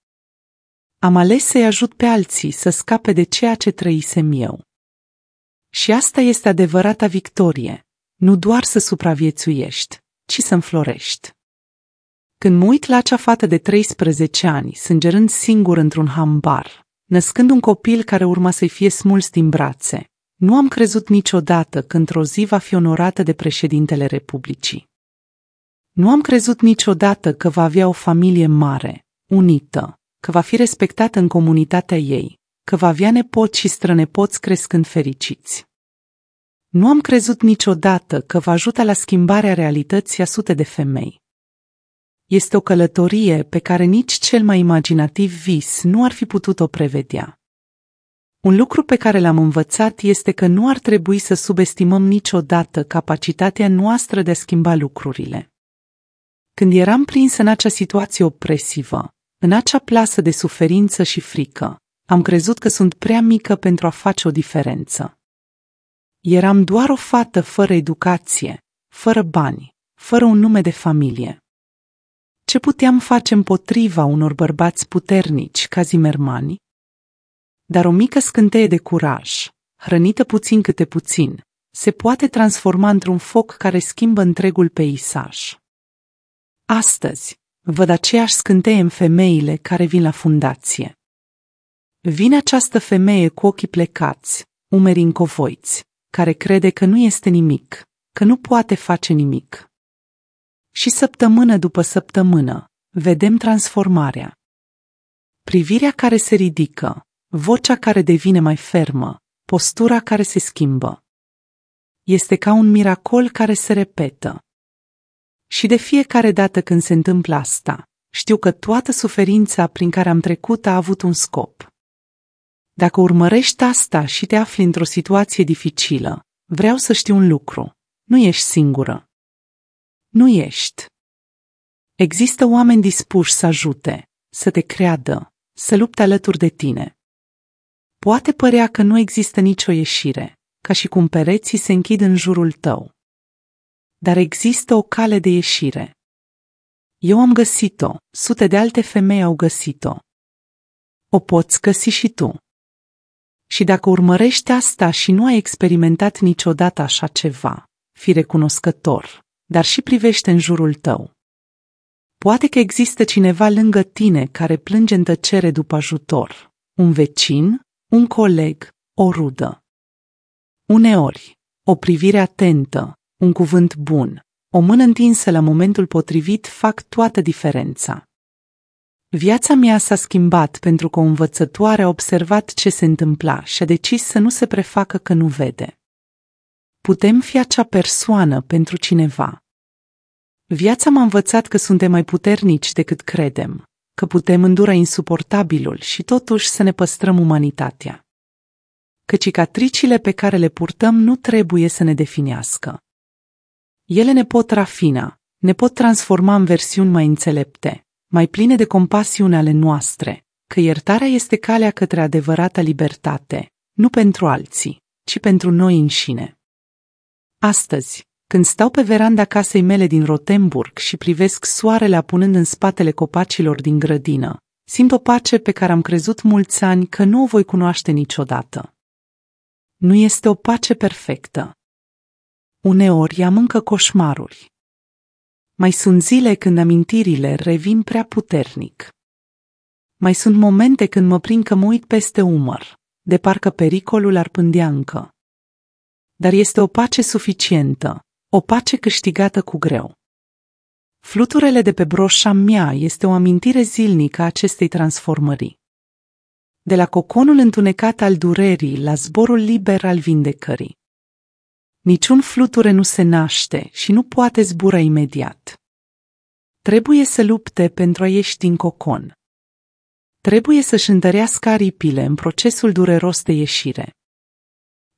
Am ales să-i ajut pe alții să scape de ceea ce trăisem eu. Și asta este adevărata victorie, nu doar să supraviețuiești, ci să înflorești. Când mă uit la acea fată de 13 ani, sângerând singur într-un hambar, născând un copil care urma să-i fie smuls din brațe, nu am crezut niciodată că într-o zi va fi onorată de președintele Republicii. Nu am crezut niciodată că va avea o familie mare, unită, că va fi respectată în comunitatea ei, că va avea nepoți și strănepoți crescând fericiți. Nu am crezut niciodată că va ajuta la schimbarea realității a sute de femei. Este o călătorie pe care nici cel mai imaginativ vis nu ar fi putut-o prevedea. Un lucru pe care l-am învățat este că nu ar trebui să subestimăm niciodată capacitatea noastră de a schimba lucrurile. Când eram prins în acea situație opresivă, în acea plasă de suferință și frică, Am crezut că sunt prea mică pentru a face o diferență. Eram doar o fată fără educație, fără bani, fără un nume de familie. Ce puteam face împotriva unor bărbați puternici ca Zimmermani? Dar o mică scânteie de curaj, hrănită puțin câte puțin, se poate transforma într-un foc care schimbă întregul peisaj. Astăzi, văd aceeași scânteie în femeile care vin la fundație. Vine această femeie cu ochii plecați, umerii încovoiți, care crede că nu este nimic, că nu poate face nimic. Și săptămână după săptămână, vedem transformarea. Privirea care se ridică, vocea care devine mai fermă, postura care se schimbă. Este ca un miracol care se repetă. Și de fiecare dată când se întâmplă asta, știu că toată suferința prin care am trecut a avut un scop. Dacă urmărești asta și te afli într-o situație dificilă, vreau să știu un lucru. Nu ești singură. Nu ești. Există oameni dispuși să ajute, să te creadă, să lupte alături de tine. Poate părea că nu există nicio ieșire, ca și cum pereții se închid în jurul tău. Dar există o cale de ieșire. Eu am găsit-o, sute de alte femei au găsit-o. O poți găsi și tu. Și dacă urmărești asta și nu ai experimentat niciodată așa ceva, fii recunoscător, dar și privește în jurul tău. Poate că există cineva lângă tine care plânge în tăcere după ajutor, un vecin, un coleg, o rudă. Uneori, o privire atentă, un cuvânt bun, o mână întinsă la momentul potrivit fac toată diferența. Viața mea s-a schimbat pentru că o învățătoare a observat ce se întâmpla și a decis să nu se prefacă că nu vede. Putem fi acea persoană pentru cineva. Viața m-a învățat că suntem mai puternici decât credem, că putem îndura insuportabilul și totuși să ne păstrăm umanitatea. Că cicatricile pe care le purtăm nu trebuie să ne definească. Ele ne pot rafina, ne pot transforma în versiuni mai înțelepte, mai pline de compasiune ale noastre, că iertarea este calea către adevărata libertate, nu pentru alții, ci pentru noi înșine. Astăzi, când stau pe veranda casei mele din Rotenburg și privesc soarele apunând în spatele copacilor din grădină, simt o pace pe care am crezut mulți ani că nu o voi cunoaște niciodată. Nu este o pace perfectă. Uneori am încă coșmaruri. Mai sunt zile când amintirile revin prea puternic. Mai sunt momente când mă prind că mă uit peste umăr, de parcă pericolul ar pândea încă. Dar este o pace suficientă, o pace câștigată cu greu. Fluturele de pe broșa mea este o amintire zilnică a acestei transformări. De la coconul întunecat al durerii la zborul liber al vindecării. Niciun fluture nu se naște și nu poate zbura imediat. Trebuie să lupte pentru a ieși din cocon. Trebuie să-și întărească aripile în procesul dureros de ieșire.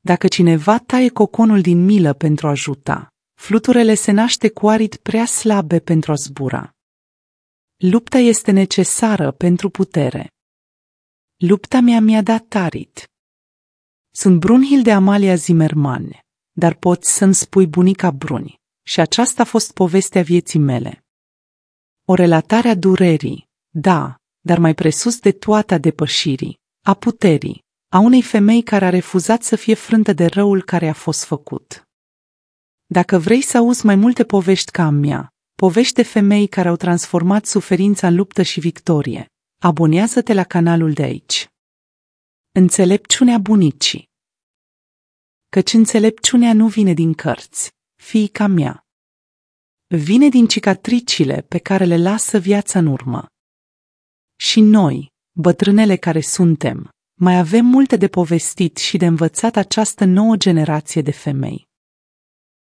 Dacă cineva taie coconul din milă pentru a ajuta, fluturele se naște cu aripi prea slabe pentru a zbura. Lupta este necesară pentru putere. Lupta mea mi-a dat aripi. Sunt Brunhilde Amalia Zimmermann, dar poți să-mi spui bunica Bruni, și aceasta a fost povestea vieții mele. O relatare a durerii, da, dar mai presus de toate a depășirii, a puterii, a unei femei care a refuzat să fie frântă de răul care a fost făcut. Dacă vrei să auzi mai multe povești ca a mea, povești de femei care au transformat suferința în luptă și victorie, abonează-te la canalul de aici. Înțelepciunea bunicii. Căci înțelepciunea nu vine din cărți, fiica mea. Vine din cicatricile pe care le lasă viața în urmă. Și noi, bătrânele care suntem, mai avem multe de povestit și de învățat această nouă generație de femei.